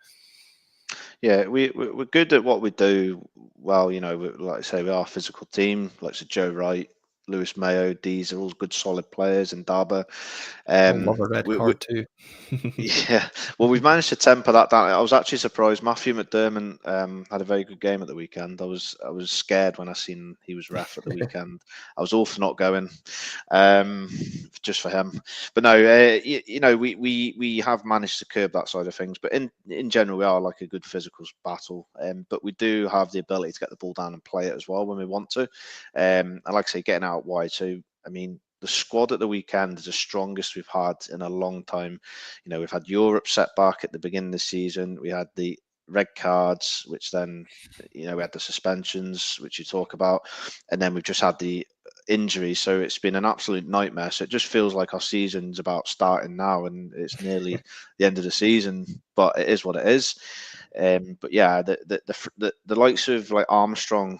Yeah, we're good at what we do. Well, like I say, we are a physical team. Like Joe Wright, Lewis Mayo, these are all good, solid players, and Darber. I love a red card too. Yeah, well, we've managed to temper that down. I was actually surprised. Matthew McDermott had a very good game at the weekend. I was scared when I seen he was ref at the weekend. I was all for not going, just for him. But no, we have managed to curb that side of things. But in general, we are like a good physical battle. But we do have the ability to get the ball down and play it as well when we want to. And like I say, getting out wide. So I mean, the squad at the weekend is the strongest we've had in a long time. We've had Europe setback at the beginning of the season. We had the red cards, which then, we had the suspensions, which you talk about. And then we've just had the injuries. So it's been an absolute nightmare. So it just feels like our season's about starting now and it's nearly the end of the season, but it is what it is. But yeah, the likes of like Armstrong,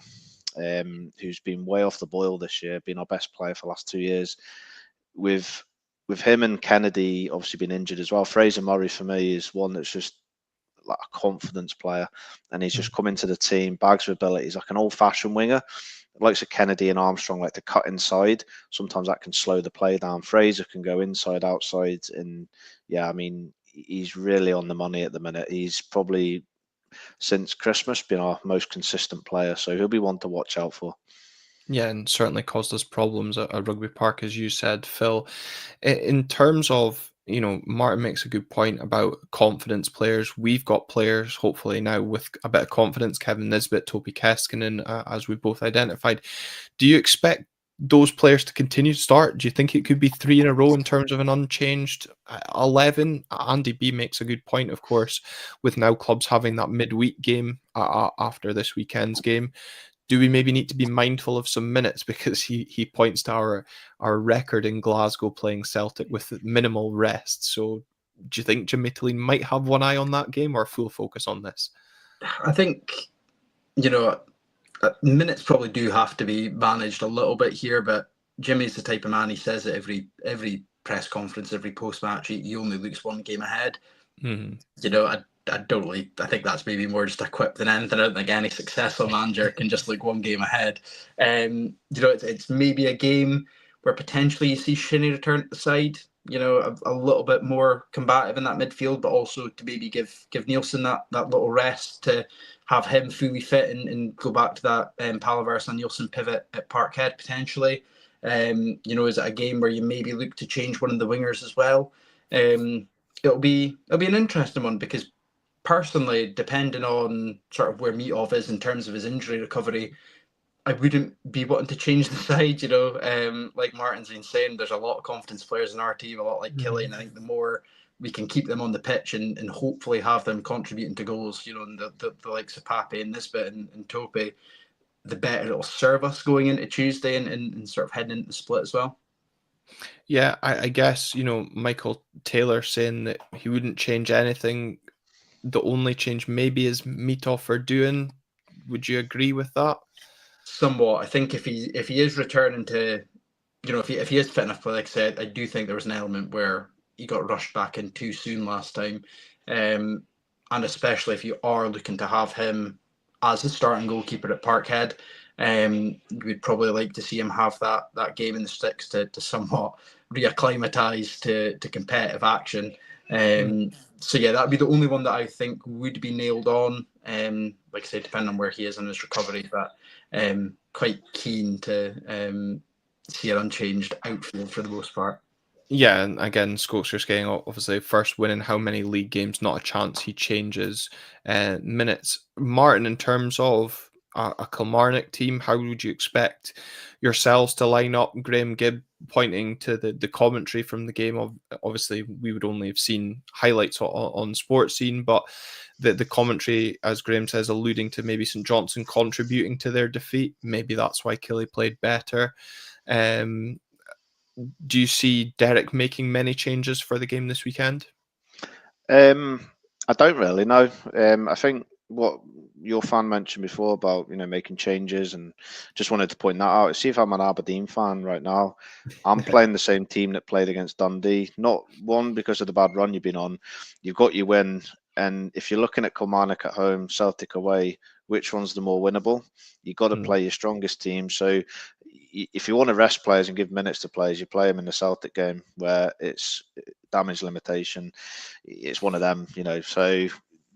who's been way off the boil this year, been our best player for the last 2 years. With him and Kennedy obviously been injured as well. Fraser Murray for me is one that's just like a confidence player, and he's just come into the team, bags of abilities, like an old-fashioned winger. Likes of Kennedy and Armstrong like to cut inside. Sometimes that can slow the play down. Fraser can go inside, outside, and yeah, I mean, he's really on the money at the minute. He's probably, since Christmas, been our most consistent player, so he'll be one to watch out for. Yeah, and certainly caused us problems at Rugby Park, as you said, Phil. In terms of, Martin makes a good point about confidence players. We've got players, hopefully now, with a bit of confidence. Kevin Nisbett, Topi Keskinen, as we both identified. Do you expect those players to continue to start? Do you think it could be 3 in a row in terms of an unchanged 11? Andy B makes a good point, of course, with now clubs having that midweek game after this weekend's game. Do we maybe need to be mindful of some minutes? Because he points to our record in Glasgow playing Celtic with minimal rest. So do you think Jim Maitalin might have one eye on that game or full focus on this? I think, minutes probably do have to be managed a little bit here, but Jimmy's the type of man, he says it every press conference, every post-match, he only looks one game ahead. Mm-hmm. I think that's maybe more just a quip than anything. I don't think any successful manager can just look one game ahead. It's maybe a game where potentially you see Shinnie return to the side, a little bit more combative in that midfield, but also to maybe give Nielsen that little rest to have him fully fit and go back to that Palaverse and Nielsen pivot at Parkhead potentially. Is it a game where you maybe look to change one of the wingers as well? It'll be an interesting one, because personally, depending on sort of where Meathoff is in terms of his injury recovery, I wouldn't be wanting to change the side. Like Martin's been saying, there's a lot of confidence players in our team, a lot like Killie, and I think the more we can keep them on the pitch and hopefully have them contributing to goals, and the likes of Pape and Nisbett and Topi, the better it'll serve us going into Tuesday and sort of heading into the split as well. Yeah, I guess, Michael Taylor saying that he wouldn't change anything. The only change maybe is Meathoff for doing. Would you agree with that? Somewhat. I think if he is returning to, if he is fit enough, like I said, I do think there was an element where he got rushed back in too soon last time. And especially if you are looking to have him as the starting goalkeeper at Parkhead, we'd probably like to see him have that game in the sticks to somewhat reacclimatise to competitive action. So yeah, that'd be the only one that I think would be nailed on. Like I say, depending on where he is in his recovery, but quite keen to see an unchanged outfield for the most part. Yeah, and again, Scotsers getting obviously first win in how many league games? Not a chance he changes minutes. Martin, in terms of a Kilmarnock team, how would you expect yourselves to line up? Graham Gibb pointing to the commentary from the game. Obviously, we would only have seen highlights on Sports Scene, but the commentary, as Graham says, alluding to maybe St Johnstone contributing to their defeat. Maybe that's why Killie played better. Do you see Derek making many changes for the game this weekend? I don't really know. I think what your fan mentioned before about making changes, and just wanted to point that out. See if I'm an Aberdeen fan right now. I'm playing the same team that played against Dundee. Not one because of the bad run you've been on. You've got your win, and if you're looking at Kilmarnock at home, Celtic away, which one's the more winnable? You've got to play your strongest team. So if you want to rest players and give minutes to players, you play them in the Celtic game where it's damage limitation. It's one of them, so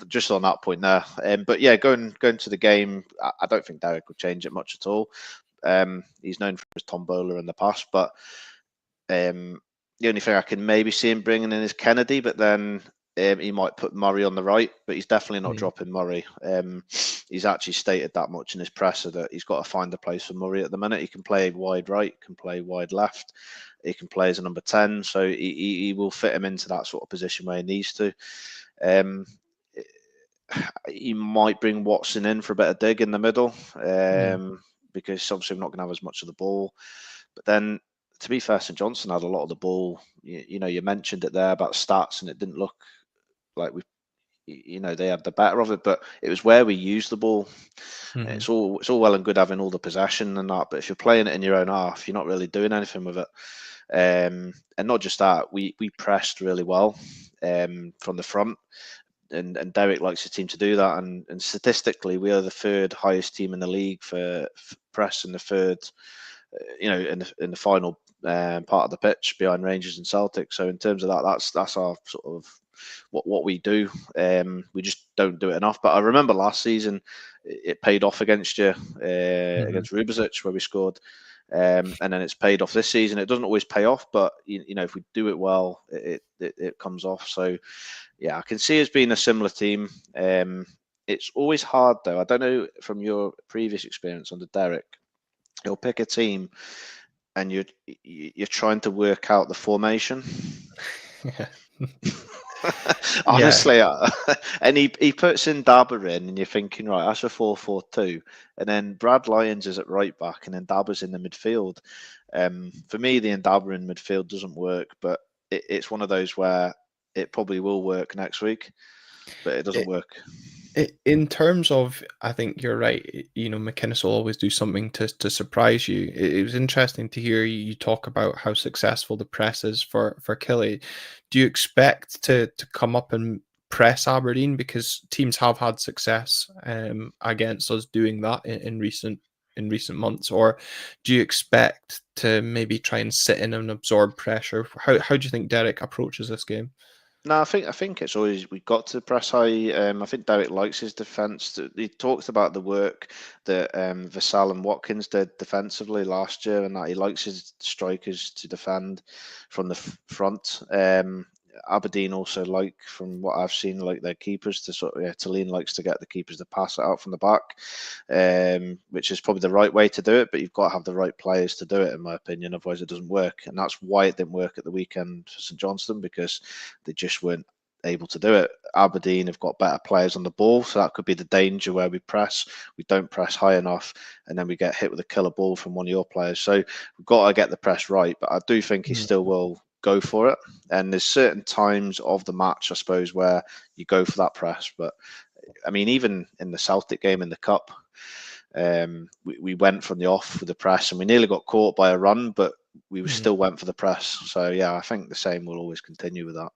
just on that point there. But yeah, going to the game, I don't think Derek will change it much at all. He's known for his tombola in the past, but the only thing I can maybe see him bringing in is Kennedy, but then he might put Murray on the right, but he's definitely not dropping Murray. He's actually stated that much in his presser that he's got to find a place for Murray at the minute. He can play wide right, can play wide left, he can play as a number 10, so he will fit him into that sort of position where he needs to. He might bring Watson in for a bit of dig in the middle, because obviously we're not going to have as much of the ball. But then, to be fair, St Johnstone had a lot of the ball. You mentioned it there about stats, and it didn't look like they had the better of it, but it was where we used the ball. It's all well and good having all the possession and that, but if you're playing it in your own half, you're not really doing anything with it. And not just that, we pressed really well from the front, and Derek likes his team to do that. And statistically, we are the third highest team in the league for press in the third, in the final part of the pitch behind Rangers and Celtic. So in terms of that, that's our sort of what we do. We just don't do it enough. But I remember last season it paid off against you, against Rubezic, where we scored. And then it's paid off this season. It doesn't always pay off, but if we do it well, it comes off. So yeah, I can see us being a similar team. It's always hard though. I don't know from your previous experience under Derek. He'll pick a team and you're trying to work out the formation. Yeah. Honestly, and he puts in Dabber in, and you're thinking, right, that's a 4-4-2, and then Brad Lyons is at right back, and then Dabber's in the midfield. For me, the Dabber in midfield doesn't work, but it's one of those where it probably will work next week, but it doesn't work. In terms of, I think you're right. McInnes will always do something to surprise you. It was interesting to hear you talk about how successful the press is for Killie. Do you expect to come up and press Aberdeen, because teams have had success against us doing that in recent months, or do you expect to maybe try and sit in and absorb pressure? How do you think Derek approaches this game? No, I think it's always we got to press high. I think Derek likes his defence. He talked about the work that Vassal and Watkins did defensively last year, and that he likes his strikers to defend from the front. Aberdeen also like, from what I've seen, like their keepers to Talene likes to get the keepers to pass it out from the back, which is probably the right way to do it. But you've got to have the right players to do it, in my opinion. Otherwise, it doesn't work, and that's why it didn't work at the weekend for St Johnstone, because they just weren't able to do it. Aberdeen have got better players on the ball, so that could be the danger where we don't press high enough, and then we get hit with a killer ball from one of your players. So we've got to get the press right, but I do think he still will go for it. And there's certain times of the match, I suppose, where you go for that press. But I mean, even in the Celtic game in the Cup, we went from the off with the press, and we nearly got caught by a run, but we still went for the press. So yeah, I think the same will always continue with that.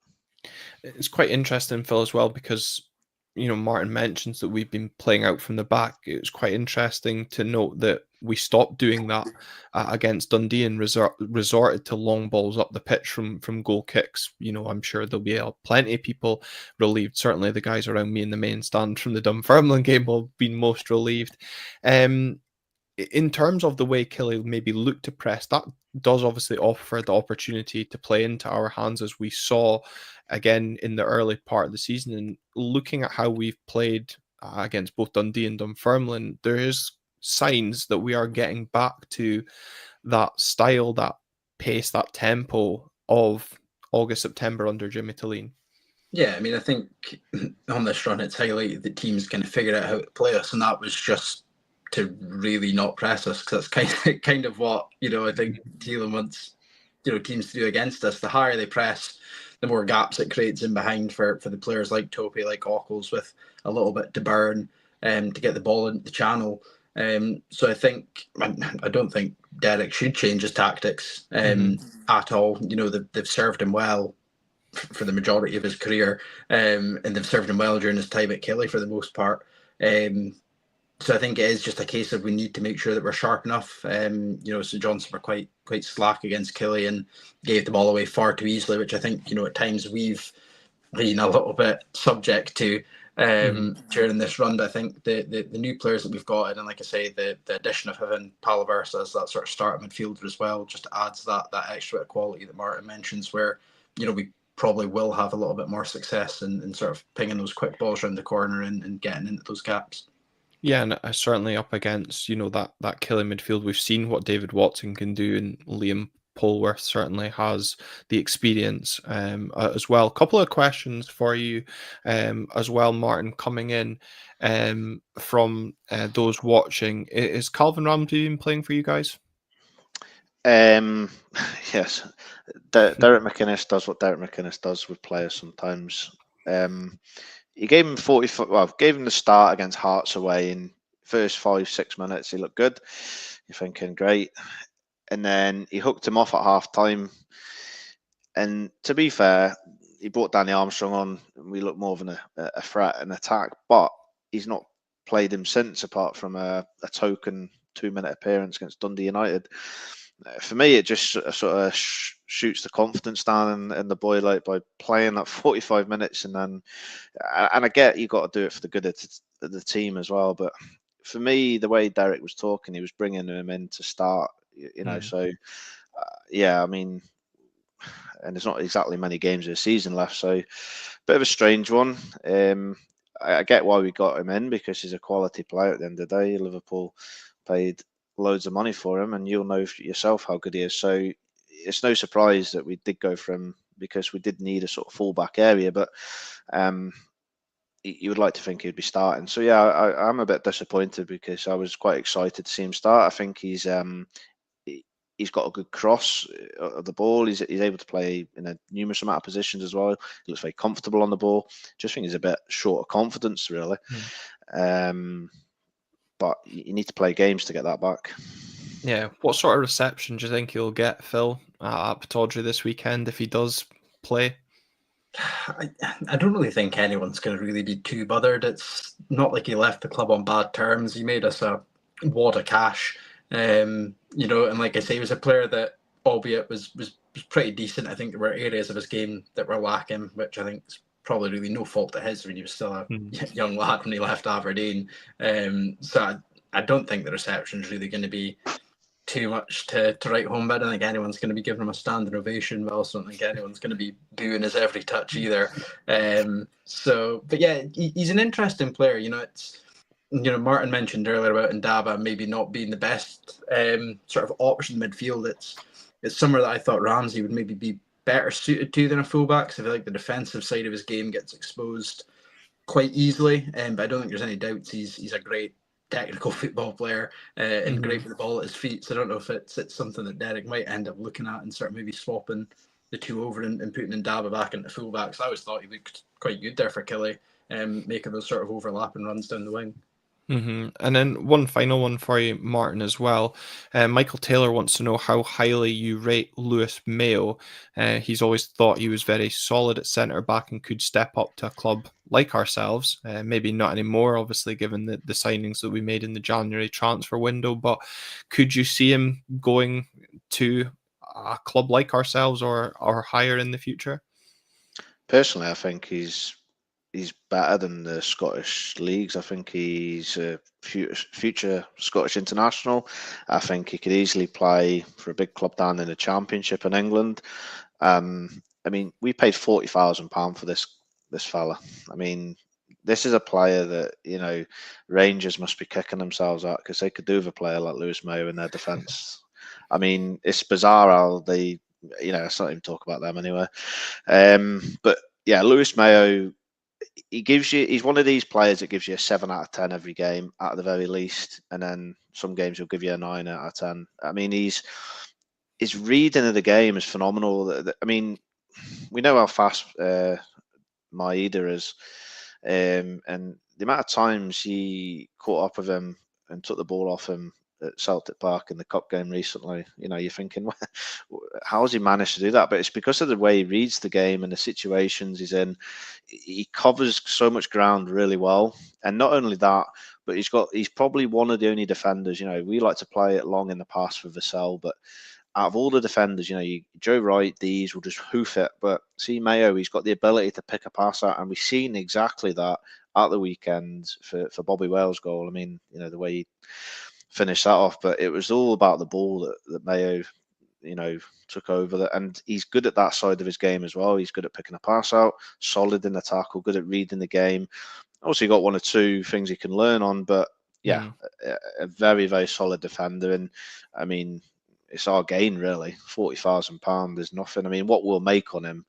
It's quite interesting, Phil, as well, because Martin mentions that we've been playing out from the back. It was quite interesting to note that we stopped doing that against Dundee and resorted to long balls up the pitch from goal kicks. I'm sure there'll be plenty of people relieved. Certainly the guys around me in the main stand from the Dunfermline game will be most relieved. In terms of the way Killie maybe look to press, that does obviously offer the opportunity to play into our hands, as we saw again in the early part of the season. And looking at how we've played against both Dundee and Dunfermline, there is signs that we are getting back to that style, that pace, that tempo of August, September under Jimmy Talene. Yeah, I mean, I think on this run, it's highlighted that teams kind of figured out how to play us, and that was just to really not press us, because that's kind of what I think Thielen wants teams to do against us. The higher they press, the more gaps it creates in behind for the players like Topi, like Ockles, with a little bit to burn to get the ball into the channel. So I think I don't think Derek should change his tactics at all. They've served him well for the majority of his career, and they've served him well during his time at Killie for the most part. So I think it is just a case of we need to make sure that we're sharp enough. St Johnstone were quite slack against Killie and gave the ball away far too easily, which I think at times we've been a little bit subject to during this run. But I think the new players that we've got, and like I say, the addition of having Palaversa as that sort of start midfielder as well, just adds that extra bit of quality that Martin mentions, where we probably will have a little bit more success in sort of pinging those quick balls around the corner and getting into those gaps. Yeah, and certainly up against, that Killie midfield, we've seen what David Watson can do, and Liam Polworth certainly has the experience as well. A couple of questions for you as well, Martin, coming in from those watching. Is Calvin Ramsey been playing for you guys? Yes. Derek McInnes does what Derek McInnes does with players sometimes. He gave him gave him the start against Hearts away in first 5-6 minutes. He looked good. You're thinking, great. And then he hooked him off at half time. And to be fair, he brought Danny Armstrong on, and we looked more of a threat and attack. But he's not played him since, apart from a token 2-minute appearance against Dundee United. For me, it just sort of shoots the confidence down in the boy, like, by playing that 45 minutes, and I get you got to do it for the good of the team as well. But for me, the way Derek was talking, he was bringing him in to start, So yeah, I mean, and there's not exactly many games of the season left, so bit of a strange one. I get why we got him in, because he's a quality player at the end of the day. Liverpool paid loads of money for him, and you'll know yourself how good he is. So it's no surprise that we did go for him, because we did need a sort of fullback area, but you would like to think he'd be starting. So yeah, I'm a bit disappointed, because I was quite excited to see him start. I think he's got a good cross of the ball. He's able to play in a numerous amount of positions as well. He looks very comfortable on the ball. Just think he's a bit short of confidence, really. But you need to play games to get that back. Yeah. What sort of reception do you think he'll get, Phil, at Pittodrie this weekend if he does play? I don't really think anyone's going to really be too bothered. It's not like he left the club on bad terms. He made us a wad of cash, and like I say, he was a player that, albeit was pretty decent. I think there were areas of his game that were lacking, which I think is probably really no fault of his when he was still a young lad when he left Aberdeen. So I don't think the reception's really going to be too much to write home about. I don't think anyone's going to be giving him a standing ovation, but I also don't think anyone's going to be booing his every touch either. But yeah, he's an interesting player. Martin mentioned earlier about Ndaba maybe not being the best sort of option midfield. It's somewhere that I thought Ramsey would maybe be better suited to than a fullback. So I feel like the defensive side of his game gets exposed quite easily. But I don't think there's any doubts he's a great technical football player and great with the ball at his feet. So I don't know if it's something that Derek might end up looking at and sort of maybe swapping the two over and putting Ndaba back into fullbacks. I always thought he looked quite good there for Killie, making those sort of overlapping runs down the wing. And then one final one for you, Martin, as well. Michael Taylor wants to know how highly you rate Lewis Mayo. He's always thought he was very solid at centre-back and could step up to a club like ourselves. Maybe not anymore, obviously, given the signings that we made in the January transfer window. But could you see him going to a club like ourselves or higher in the future? Personally, I think he's better than the Scottish leagues. I think he's a future Scottish international. I think he could easily play for a big club down in the Championship in England. I mean, we paid £40,000 for this fella. I mean, this is a player that, Rangers must be kicking themselves at, because they could do with a player like Lewis Mayo in their defence. I mean, it's bizarre how they, let's not even talk about them anyway. But yeah, Lewis Mayo, he's one of these players that gives you a 7 out of 10 every game at the very least, and then some games he'll give you a 9 out of 10. I mean, his reading of the game is phenomenal. I mean, we know how fast Maeda is, and the amount of times he caught up with him and took the ball off him at Celtic Park in the cup game recently. You're thinking, how has he managed to do that? But it's because of the way he reads the game and the situations he's in. He covers so much ground really well, and not only that, but he's probably one of the only defenders. We like to play it long in the pass for Vassell, but out of all the defenders, Joe Wright, these will just hoof it. But see Mayo, he's got the ability to pick a pass out, and we've seen exactly that at the weekend for Bobby Wales' goal. I mean, the way he finish that off, but it was all about the ball that Mayo, took over that, and he's good at that side of his game as well. He's good at picking a pass out, solid in the tackle, good at reading the game. Also, got one or two things he can learn on, but yeah, a very, very solid defender. And I mean, it's our gain really. £40,000 is nothing. I mean, what we'll make on him,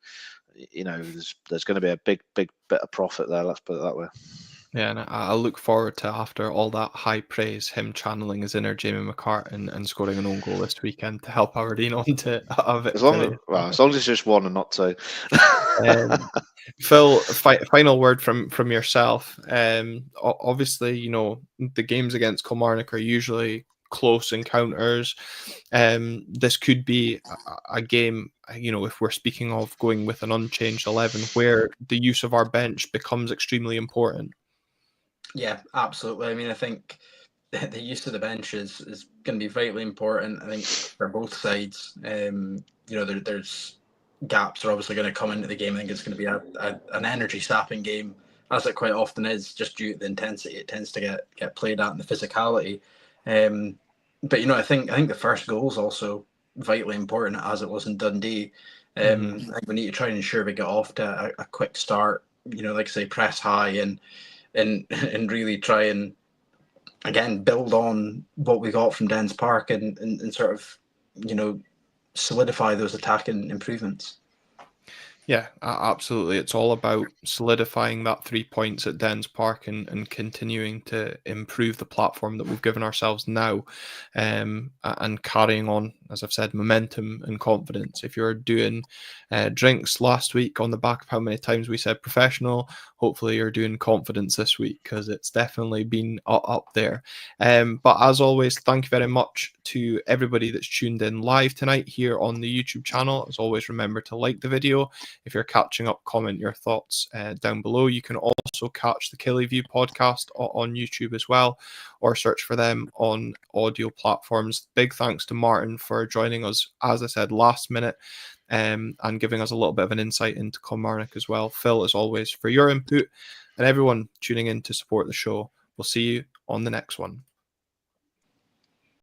there's going to be a big bit of profit there. Let's put it that way. Yeah, and I look forward to, after all that high praise, him channeling his inner Jamie McCartan and scoring an own goal this weekend to help Aberdeen on to a victory. As long as it's just one and not two. Phil, final word from yourself. Obviously, the games against Kilmarnock are usually close encounters. This could be a game, if we're speaking of going with an unchanged 11, where the use of our bench becomes extremely important. Yeah, absolutely. I mean, I think the use of the bench is going to be vitally important. I think for both sides, there's gaps are obviously going to come into the game. I think it's going to be an energy sapping game, as it quite often is, just due to the intensity it tends to get played at and the physicality. But I think the first goal is also vitally important, as it was in Dundee. I think we need to try and ensure we get off to a quick start. Like I say, press high and really try and again, build on what we got from Dens Park and sort of, solidify those attacking improvements. Yeah, absolutely. It's all about solidifying that 3 points at Dens Park and continuing to improve the platform that we've given ourselves now, and carrying on, as I've said, momentum and confidence. If you're doing drinks last week on the back of how many times we said professional, hopefully you're doing confidence this week, because it's definitely been up there. But as always, thank you very much to everybody that's tuned in live tonight here on the YouTube channel. As always, remember to like the video. If you're catching up, comment your thoughts down below. You can also catch the Killie View podcast on YouTube as well, or search for them on audio platforms. Big thanks to Martin for joining us, as I said, last minute, and giving us a little bit of an insight into Kilmarnock as well. Phil, as always, for your input, and everyone tuning in to support the show. We'll see you on the next one.